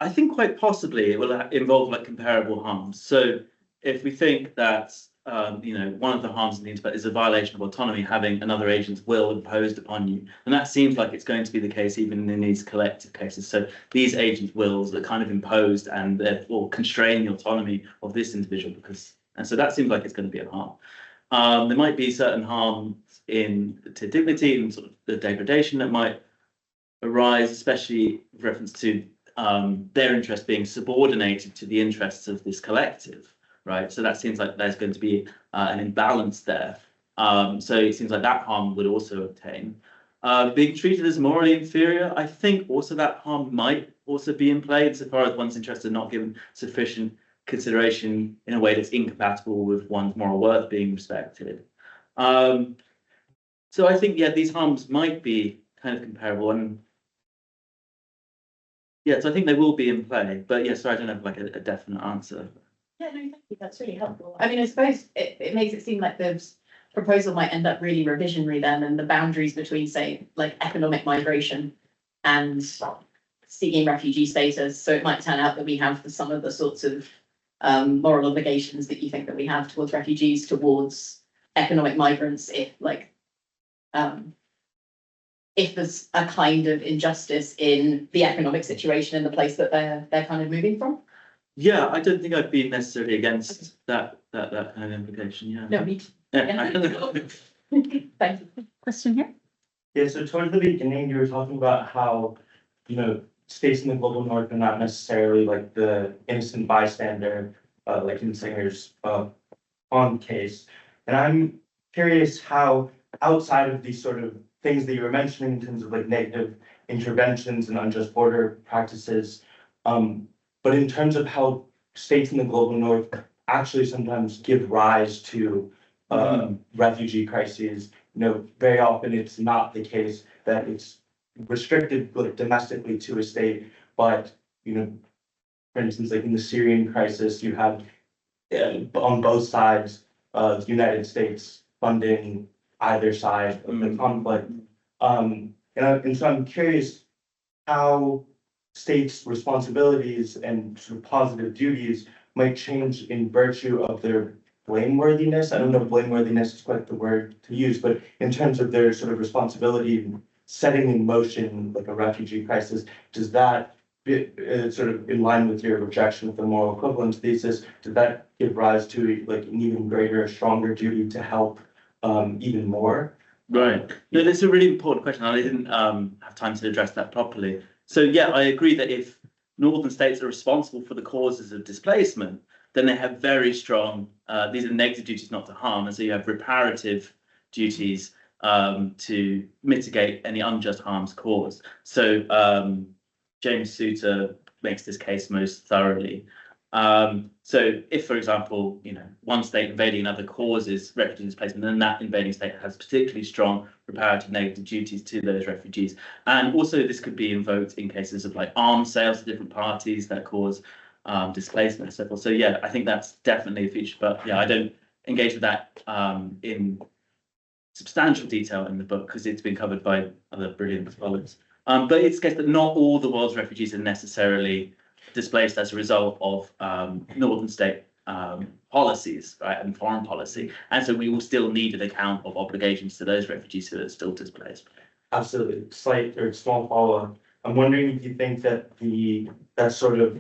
think quite possibly it will involve like comparable harms. So if we think that one of the harms in the internet is a violation of autonomy, having another agent's will imposed upon you, and that seems like it's going to be the case even in these collective cases. So these agents' wills are kind of imposed and therefore constrain the autonomy of this individual, and so that seems like it's going to be a harm. There might be certain harms to dignity and sort of the degradation that might arise, especially with reference to their interest being subordinated to the interests of this collective, right? So that seems like there's going to be an imbalance there. So it seems like that harm would also obtain. Being treated as morally inferior, I think also that harm might also be in play insofar as one's interests are not given sufficient consideration in a way that's incompatible with one's moral worth being respected. So I think, yeah, these harms might be kind of comparable, and yeah, so I think they will be in play, but yeah, sorry, I don't have like a definite answer. Yeah, no, thank you. That's really helpful. I mean, I suppose it makes it seem like the proposal might end up really revisionary then, and the boundaries between, say, like economic migration and seeking refugee status. So it might turn out that we have some of the sorts of moral obligations that you think that we have towards refugees, towards economic migrants, if there's a kind of injustice in the economic situation in the place that they're kind of moving from. Yeah, I don't think I'd be necessarily against that kind of implication. Yeah. No, me too. Yeah. Thank you. Question here? Yeah, so towards the beginning, you were talking about how, states in the global north are not necessarily like the innocent bystander, like in Singer's on case. And I'm curious how outside of these sort of things that you were mentioning in terms of like negative interventions and unjust border practices, but in terms of how states in the global north actually sometimes give rise to refugee crises, very often it's not the case that it's restricted like domestically to a state, but for instance, like in the Syrian crisis, you have on both sides the United States funding either side of the conflict. And so I'm curious how states' responsibilities and sort of positive duties might change in virtue of their blameworthiness. I don't know if blameworthiness is quite the word to use, but in terms of their sort of responsibility in setting in motion like a refugee crisis, does that sort of in line with your rejection of the moral equivalence thesis, did that give rise to like an even greater, stronger duty to help even more? Right. No, that's a really important question. I didn't have time to address that properly. So yeah, I agree that if northern states are responsible for the causes of displacement, then they have very strong, these are negative duties not to harm, and so you have reparative duties to mitigate any unjust harms caused. So James Souter makes this case most thoroughly. So if, for example, one state invading another causes refugee displacement, then that invading state has particularly strong reparative negative duties to those refugees. And also this could be invoked in cases of like arms sales to different parties that cause displacement and so forth. So yeah, I think that's definitely a feature, but yeah, I don't engage with that in substantial detail in the book because it's been covered by other brilliant scholars. But it's the case that not all the world's refugees are necessarily displaced as a result of northern state policies, right, and foreign policy. And so we will still need an account of obligations to those refugees who are still displaced. Absolutely. Slight or small follow-up. I'm wondering if you think that that sort of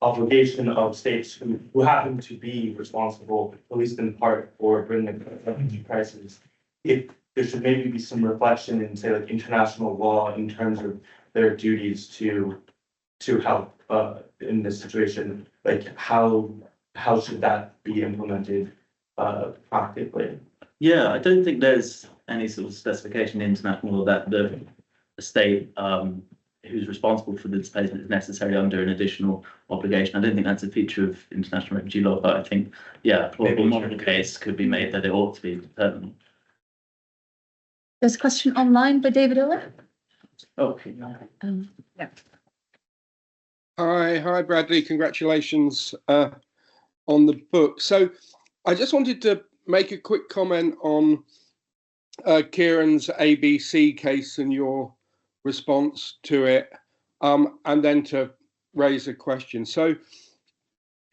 obligation of states who happen to be responsible, at least in part, for bringing the refugee crisis, if there should maybe be some reflection in, say, like international law in terms of their duties to help in this situation, like how should that be implemented practically? Yeah, I don't think there's any sort of specification in international law that the state who's responsible for the displacement is necessarily under an additional obligation. I don't think that's a feature of international refugee law, but I think, yeah, a plausible model case could be made that it ought to be permanent. There's a question online by David Owen. Okay. Yeah. Hi, Bradley. Congratulations on the book. So I just wanted to make a quick comment on Kieran's ABC case and your response to it, and then to raise a question. So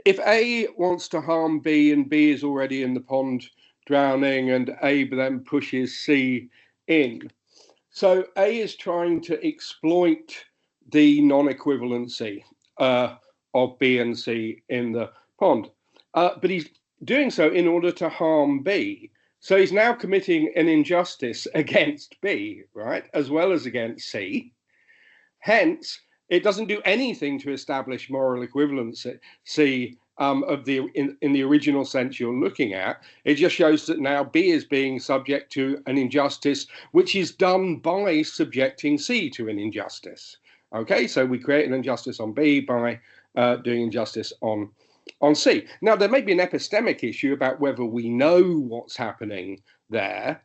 if A wants to harm B and B is already in the pond drowning and A then pushes C in, so A is trying to exploit the non-equivalency of B and C in the pond, but he's doing so in order to harm B. So he's now committing an injustice against B, right, as well as against C. Hence, it doesn't do anything to establish moral equivalency of in the original sense you're looking at. It just shows that now B is being subject to an injustice, which is done by subjecting C to an injustice. Okay, so we create an injustice on B by doing injustice on C. Now, there may be an epistemic issue about whether we know what's happening there,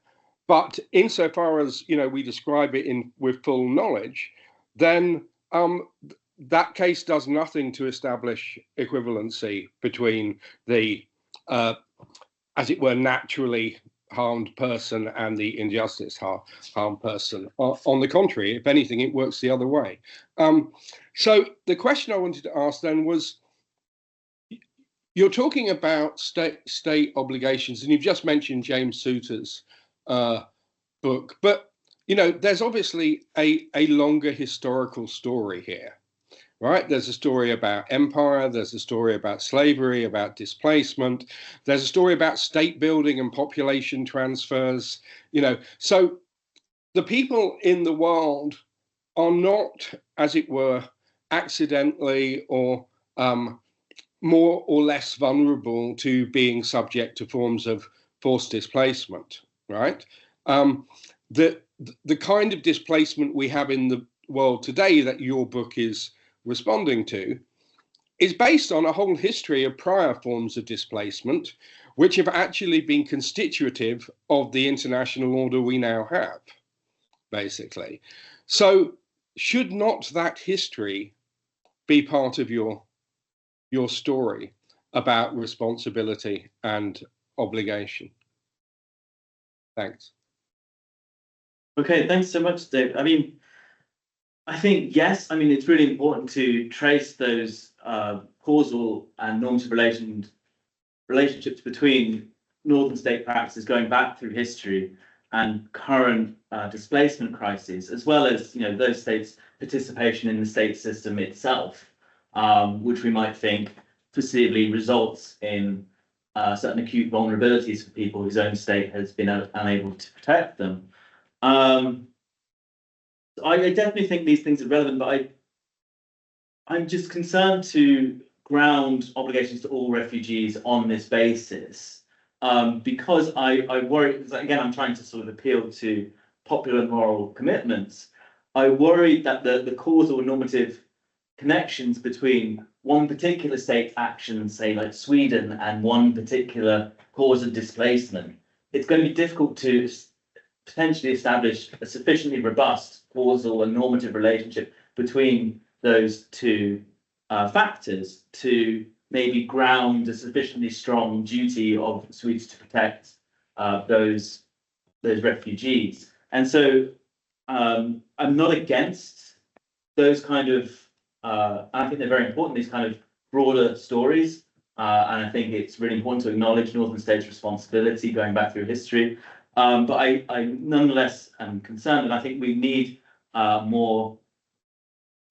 but insofar as we describe it with full knowledge, then that case does nothing to establish equivalency between the, as it were, naturally harmed person and the injustice harmed person. On the contrary, if anything, it works the other way. So the question I wanted to ask then was, you're talking about state obligations, and you've just mentioned James Souter's book, but there's obviously a longer historical story here, right? There's a story about empire, there's a story about slavery, about displacement, there's a story about state building and population transfers, so the people in the world are not, as it were, accidentally or more or less vulnerable to being subject to forms of forced displacement, right? The kind of displacement we have in the world today that your book is responding to is based on a whole history of prior forms of displacement, which have actually been constitutive of the international order we now have, basically. So should not that history be part of your story about responsibility and obligation? Thanks. Okay, thanks so much, Dave. I think, yes, it's really important to trace those causal and normative relationships between northern state practices going back through history. and current displacement crises, as well as those states' participation in the state system itself, which we might think foreseeably results in certain acute vulnerabilities for people whose own state has been unable to protect them. I definitely think these things are relevant, but I'm just concerned to ground obligations to all refugees on this basis, because I worry, because again, I'm trying to sort of appeal to popular moral commitments. I worry that the causal normative connections between one particular state's actions, say like Sweden, and one particular cause of displacement, it's going to be difficult to potentially establish a sufficiently robust causal and normative relationship between those two factors to maybe ground a sufficiently strong duty of Swedes to protect those refugees. And so I'm not against those kind of, I think they're very important, these kind of broader stories. And I think it's really important to acknowledge Northern states' responsibility going back through history. But I nonetheless am concerned, and I think we need more,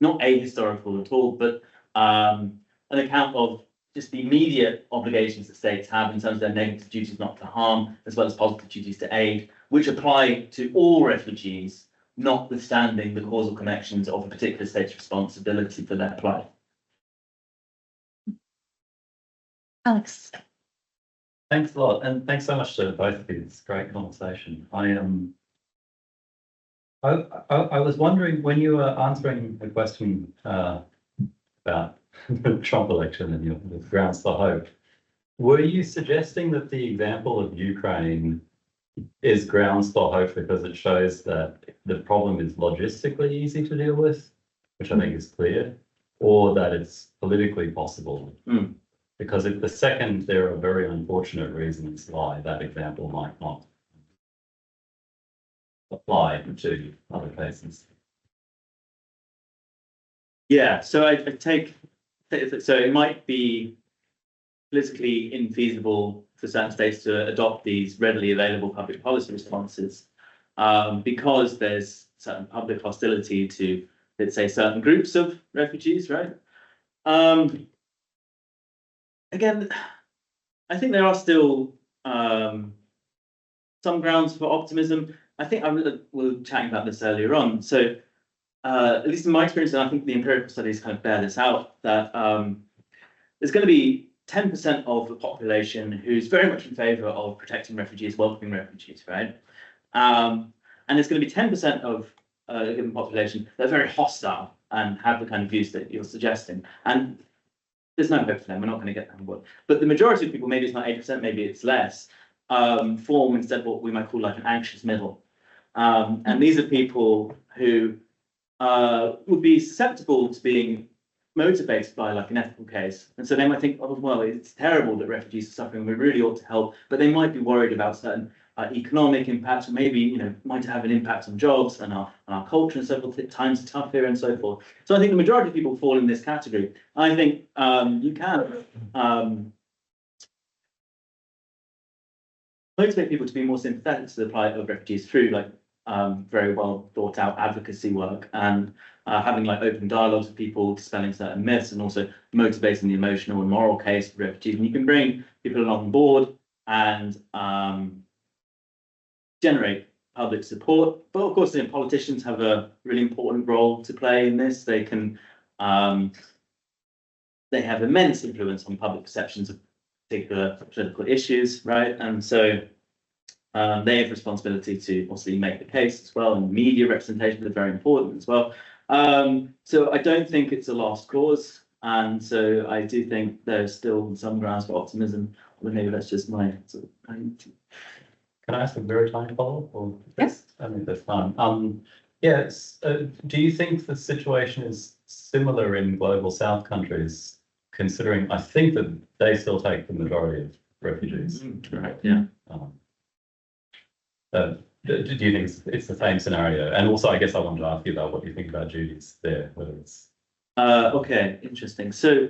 not ahistorical at all, but an account of just the immediate obligations that states have in terms of their negative duties not to harm, as well as positive duties to aid, which apply to all refugees, notwithstanding the causal connections of a particular state's responsibility for their plight. Alex. Thanks a lot, and thanks so much to both of you. It's a great conversation. I was wondering, when you were answering the question about the Trump election and the grounds for hope, were you suggesting that the example of Ukraine is grounds for hope because it shows that the problem is logistically easy to deal with, which I think is clear, or that it's politically possible? Because if the second, there are very unfortunate reasons why that example might not apply to other cases. Yeah, so I take, so it might be politically infeasible for certain states to adopt these readily available public policy responses because there's certain public hostility to, let's say, certain groups of refugees, right? Again, I think there are still some grounds for optimism. I think we were chatting about this earlier on. So at least in my experience, and I think the empirical studies kind of bear this out, that there's going to be 10% of the population who's very much in favour of protecting refugees, welcoming refugees, right? And there's going to be 10% of a given population that are very hostile and have the kind of views that you're suggesting. And there's no hope for them. We're not going to get them on board. But the majority of people, maybe it's not 8%, maybe it's less, form instead what we might call like an anxious middle. And these are people who would be susceptible to being motivated by like an ethical case. And so they might think, oh, well, it's terrible that refugees are suffering, we really ought to help. But they might be worried about certain economic impacts, or maybe, might have an impact on jobs and our culture and so forth. Times are tough here and so forth. So I think the majority of people fall in this category. I think you can motivate people to be more sympathetic to the plight of refugees through like very well thought out advocacy work and having like open dialogues with people, dispelling certain myths, and also motivating the emotional and moral case for refugees. And you can bring people along board and generate public support. But of course, politicians have a really important role to play in this. They can they have immense influence on public perceptions of particular political issues, right? And so they have responsibility to obviously make the case as well, and media representation is very important as well. So I don't think it's a lost cause, and so I do think there's still some grounds for optimism. Or maybe that's just my sort of. Can I ask a very tiny follow-up? Or Yes. I mean, that's fine. Yes. Do you think the situation is similar in global South countries, considering I think that they still take the majority of refugees? Right. Yeah. Do you think it's the same scenario? And also, I guess I wanted to ask you about what you think about duties there, whether it's. Okay, interesting. So,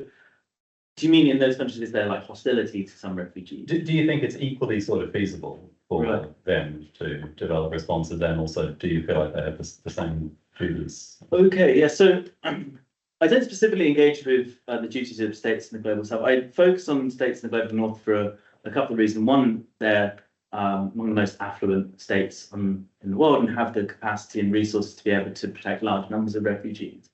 do you mean in those countries is there like hostility to some refugees? Do you think it's equally sort of feasible for Right. them to develop responses? And also, do you feel like they have the same duties? Okay, yeah, so I don't specifically engage with the duties of states in the global south. I focus on states in the global north for a couple of reasons. One, they're one of the most affluent states in the world and have the capacity and resources to be able to protect large numbers of refugees.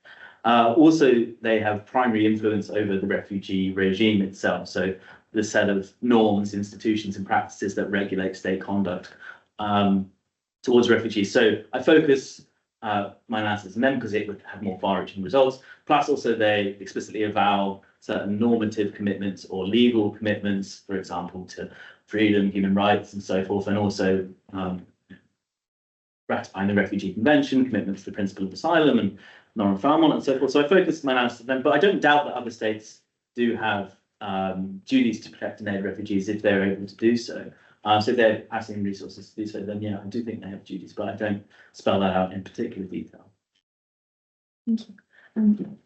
Also, they have primary influence over the refugee regime itself. So the set of norms, institutions, and practices that regulate state conduct towards refugees. So I focus my analysis on them because it would have more far-reaching results. Plus, also they explicitly avow certain normative commitments or legal commitments, for example, to freedom, human rights, and so forth, and also ratifying the Refugee Convention, commitments to the principle of asylum and non-refoulement, and so forth. So I focus my analysis on them, but I don't doubt that other states do have duties to protect and aid refugees if they're able to do so. So if they're passing resources to do so, then yeah, I do think they have duties, but I don't spell that out in particular detail. Thank you.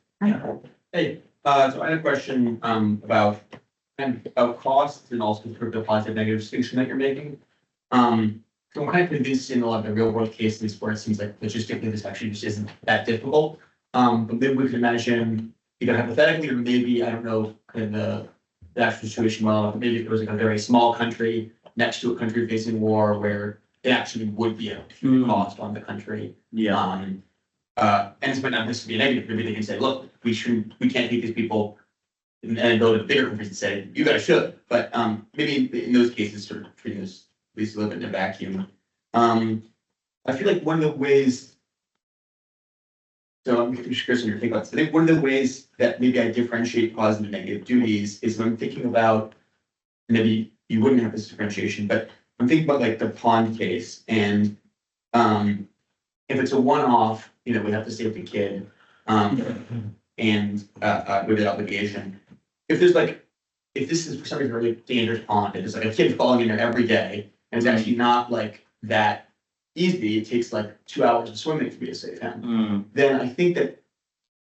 Hey, so I had a question about costs and also sort of the positive negative distinction that you're making. So I'm kind of convinced in a lot of the real world cases where it seems like logistically this actually just isn't that difficult. But maybe we can imagine either hypothetically or maybe, I don't know, kind of the actual situation well, but maybe if it was like a very small country next to a country facing war where it actually would be a huge cost on the country. Yeah. And it's might not necessarily be a negative, maybe they can say, look, we can't take these people and go to the bigger countries and say, you guys should, but maybe in those cases, sort of treating this, at least a little bit in a vacuum. I feel like one of the ways, so I'm curious what you're thinking about this. I think one of the ways that maybe I differentiate positive and negative duties is when I'm thinking about, maybe you wouldn't have this differentiation, but I'm thinking about like the pond case, and if it's a one-off, we have to save the kid, and with that obligation. If this is for some reason a really dangerous pond, and there's like a kid falling in there every day, and it's actually not like that easy, it takes like 2 hours of swimming to be a safe him. Then I think that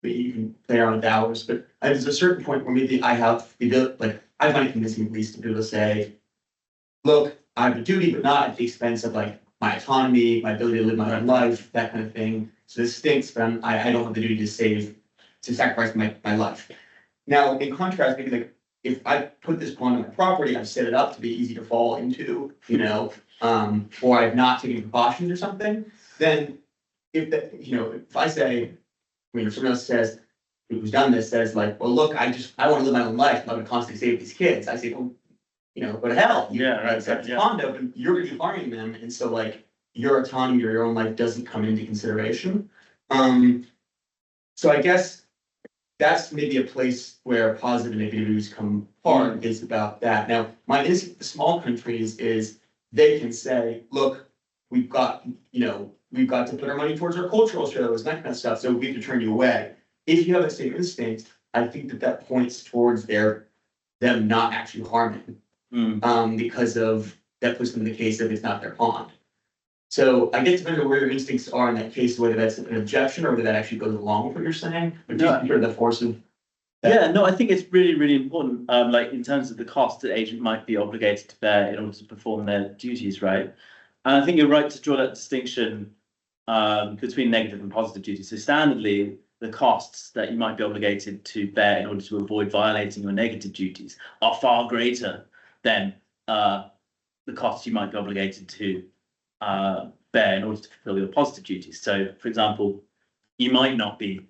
you can play around with hours, but there's a certain point where maybe I have the ability, like I find it convincing at least to be able to say, look, I have a duty, but not at the expense of like my autonomy, my ability to live my own life, that kind of thing. So this stinks, but I don't have the duty to sacrifice my life. Now, in contrast, maybe like if I put this pond on my property, I've set it up to be easy to fall into, or I've not taken precautions or something, then if I say, if someone else says, who's done this says like, well, look, I want to live my own life. I'm going to constantly save these kids. I say, well, go to hell. It's pond open, you're going to be harming them. And so like your autonomy or your own life doesn't come into consideration. So I guess that's maybe a place where positive and negative views come apart is about that. Now, my instinct with the small countries is they can say, look, we've got to put our money towards our cultural shows, that kind of stuff. So we have to turn you away. If you have the same instinct, I think that points towards them not actually harming, because of that puts them in the case of it's not their pond. So I guess depending on where your instincts are in that case, whether that's an objection or whether that actually goes along with what you're saying, but just for the force of that. Yeah, no, I think it's really, really important. Like in terms of the cost that agent might be obligated to bear in order to perform their duties, right? And I think you're right to draw that distinction between negative and positive duties. So standardly, the costs that you might be obligated to bear in order to avoid violating your negative duties are far greater than the costs you might be obligated to bear in order to fulfill your positive duties. So, for example, you might not be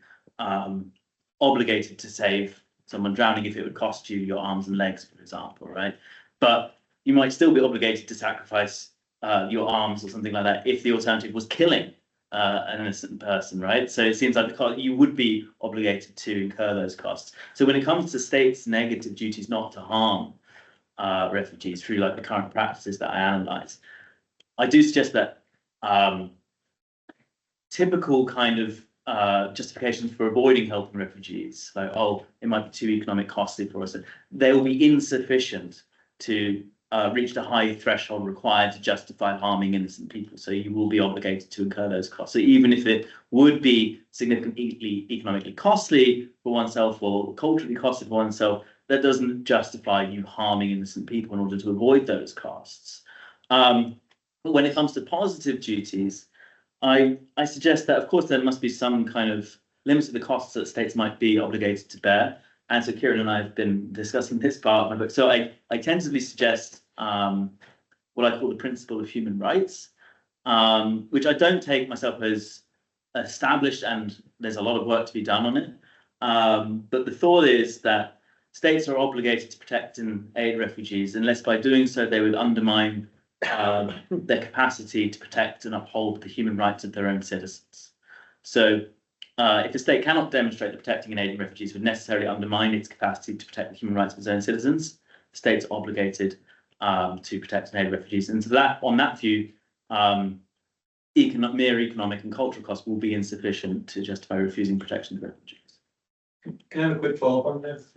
obligated to save someone drowning if it would cost you your arms and legs, for example, right? But you might still be obligated to sacrifice your arms or something like that if the alternative was killing an innocent person, right? So it seems like you would be obligated to incur those costs. So when it comes to states' negative duties not to harm refugees through like the current practices that I analyse, I do suggest that typical kind of justifications for avoiding helping refugees, like, oh, it might be too economic costly for us, they will be insufficient to reach the high threshold required to justify harming innocent people. So you will be obligated to incur those costs. So even if it would be significantly economically costly for oneself or culturally costly for oneself, that doesn't justify you harming innocent people in order to avoid those costs. But when it comes to positive duties, I suggest that, of course, there must be some kind of limit to the costs that states might be obligated to bear. And so Kieran and I have been discussing this part of my book. So I tentatively suggest what I call the principle of human rights, which I don't take myself as established, and there's a lot of work to be done on it. But the thought is that states are obligated to protect and aid refugees unless by doing so they would undermine their capacity to protect and uphold the human rights of their own citizens. So if a state cannot demonstrate that protecting and aiding refugees would necessarily undermine its capacity to protect the human rights of its own citizens, the state's obligated to protect and aid refugees. And so that, on that view, mere economic and cultural costs will be insufficient to justify refusing protection to refugees. Can I have a quick follow-up on this?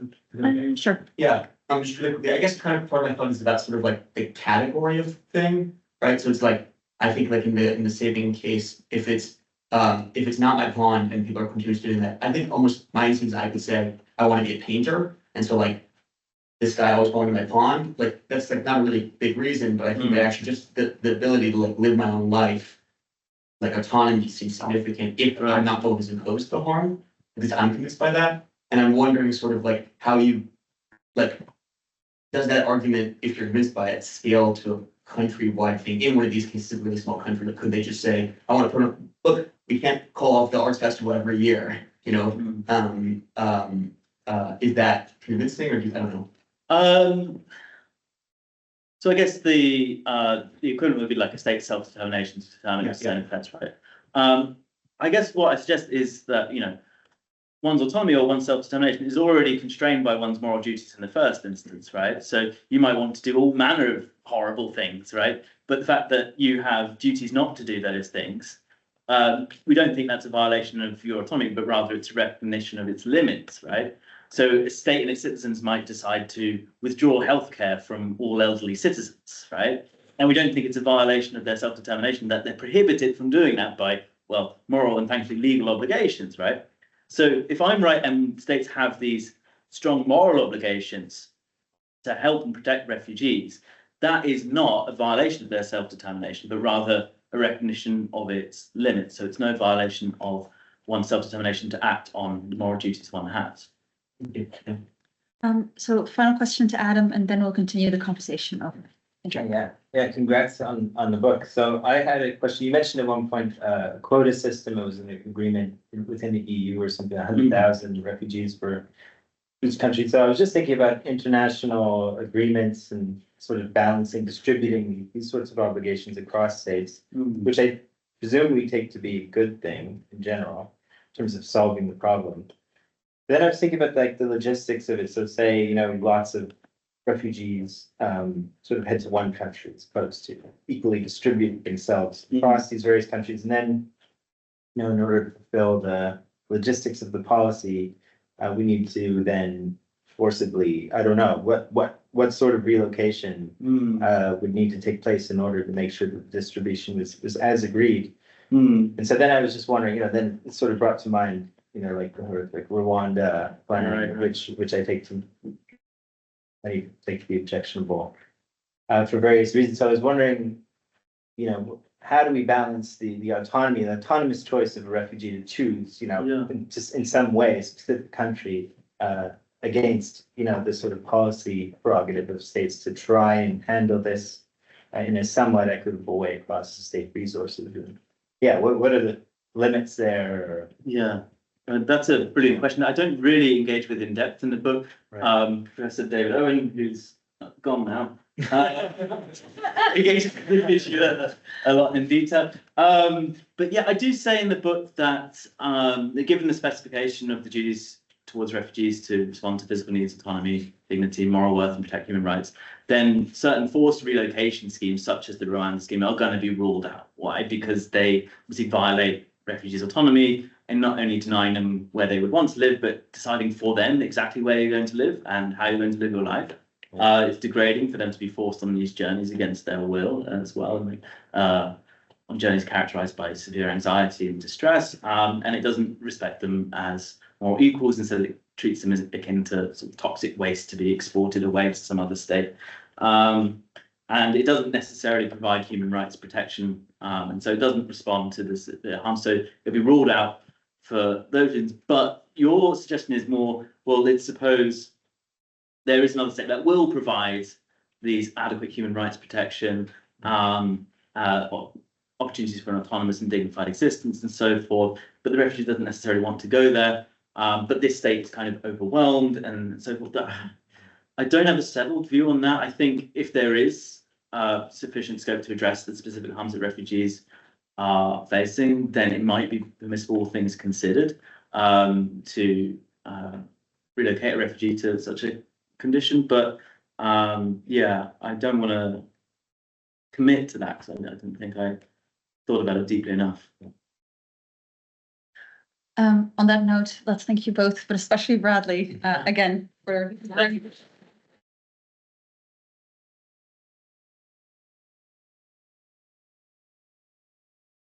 Sure. Yeah, just really quickly, I guess kind of part of my thought is about sort of like the category of thing, right? So it's like, I think like in the saving case, if it's not my pond and people are continuously doing that, I think almost my instance, I could say, I want to be a painter. And so like, this guy always going to my pond, like, that's like not a really big reason, but I think that actually just the ability to like live my own life, like autonomy seems significant if I'm not always imposed the harm. Because I'm convinced by that. And I'm wondering sort of like how you, like, does that argument, if you're convinced by it, scale to a countrywide thing? In one of these cases, a really small country, like, could they just say, I want to put up, look, we can't call off the arts festival every year, you know? Is that convincing, or I don't know? So I guess the equivalent would be like a state self-determination to determine its own defense, right? I guess what I suggest is that, you know, one's autonomy or one's self-determination is already constrained by one's moral duties in the first instance, right? So you might want to do all manner of horrible things, right? But the fact that you have duties not to do those things, we don't think that's a violation of your autonomy, but rather it's a recognition of its limits, right? So a state and its citizens might decide to withdraw healthcare from all elderly citizens, right? And we don't think it's a violation of their self-determination that they're prohibited from doing that by, well, moral and thankfully legal obligations, right? So if I'm right and states have these strong moral obligations to help and protect refugees, that is not a violation of their self-determination, but rather a recognition of its limits. So it's no violation of one's self-determination to act on the moral duties one has. So final question to Adam, and then we'll continue the conversation over. Yeah, congrats on the book. So I had a question. You mentioned at one point a quota system. It was an agreement within the EU or something, 100,000 refugees for each country. So I was just thinking about international agreements and sort of balancing, distributing these sorts of obligations across states, which I presume we take to be a good thing in general, in terms of solving the problem. Then I was thinking about like the logistics of it. So say, you know, lots of refugees sort of head to one country as opposed to equally distribute themselves across these various countries. And then, you know, in order to fulfill the logistics of the policy, we need to then forcibly, I don't know, what sort of relocation would need to take place in order to make sure that the distribution was as agreed. And so then I was just wondering, you know, then it sort of brought to mind, you know, like the horrific Rwanda plan, which I take to be objectionable for various reasons. So I was wondering, you know, how do we balance the autonomy, the autonomous choice of a refugee to choose, you know, just in some way, a specific country against, you know, this sort of policy prerogative of states to try and handle this in a somewhat equitable way across the state resources. Yeah, what are the limits there? Yeah. That's a brilliant question. I don't really engage with in depth in the book. Professor David Owen, who's gone now, engages with the issue a lot in detail. But yeah, I do say in the book that given the specification of the duties towards refugees to respond to physical needs, autonomy, dignity, moral worth, and protect human rights, then certain forced relocation schemes, such as the Rwanda scheme, are going to be ruled out. Why? Because they obviously violate refugees' autonomy, and not only denying them where they would want to live, but deciding for them exactly where you're going to live and how you're going to live your life. It's degrading for them to be forced on these journeys against their will as well. On journeys characterized by severe anxiety and distress, and it doesn't respect them as moral equals. Instead, it treats them as akin to sort of toxic waste to be exported away to some other state. and it doesn't necessarily provide human rights protection, and so it doesn't respond to the harm. So it'll be ruled out for those reasons. But your suggestion is more, well, let's suppose there is another state that will provide these adequate human rights protection, or opportunities for an autonomous and dignified existence and so forth, but the refugee doesn't necessarily want to go there. But this state's kind of overwhelmed and so forth. I don't have a settled view on that. I think if there is sufficient scope to address the specific harms that refugees are facing, then it might be permissible, all things considered, to relocate a refugee to such a condition. But yeah, I don't want to commit to that because I don't think I thought about it deeply enough. On that note, let's thank you both, but especially Bradley, again, for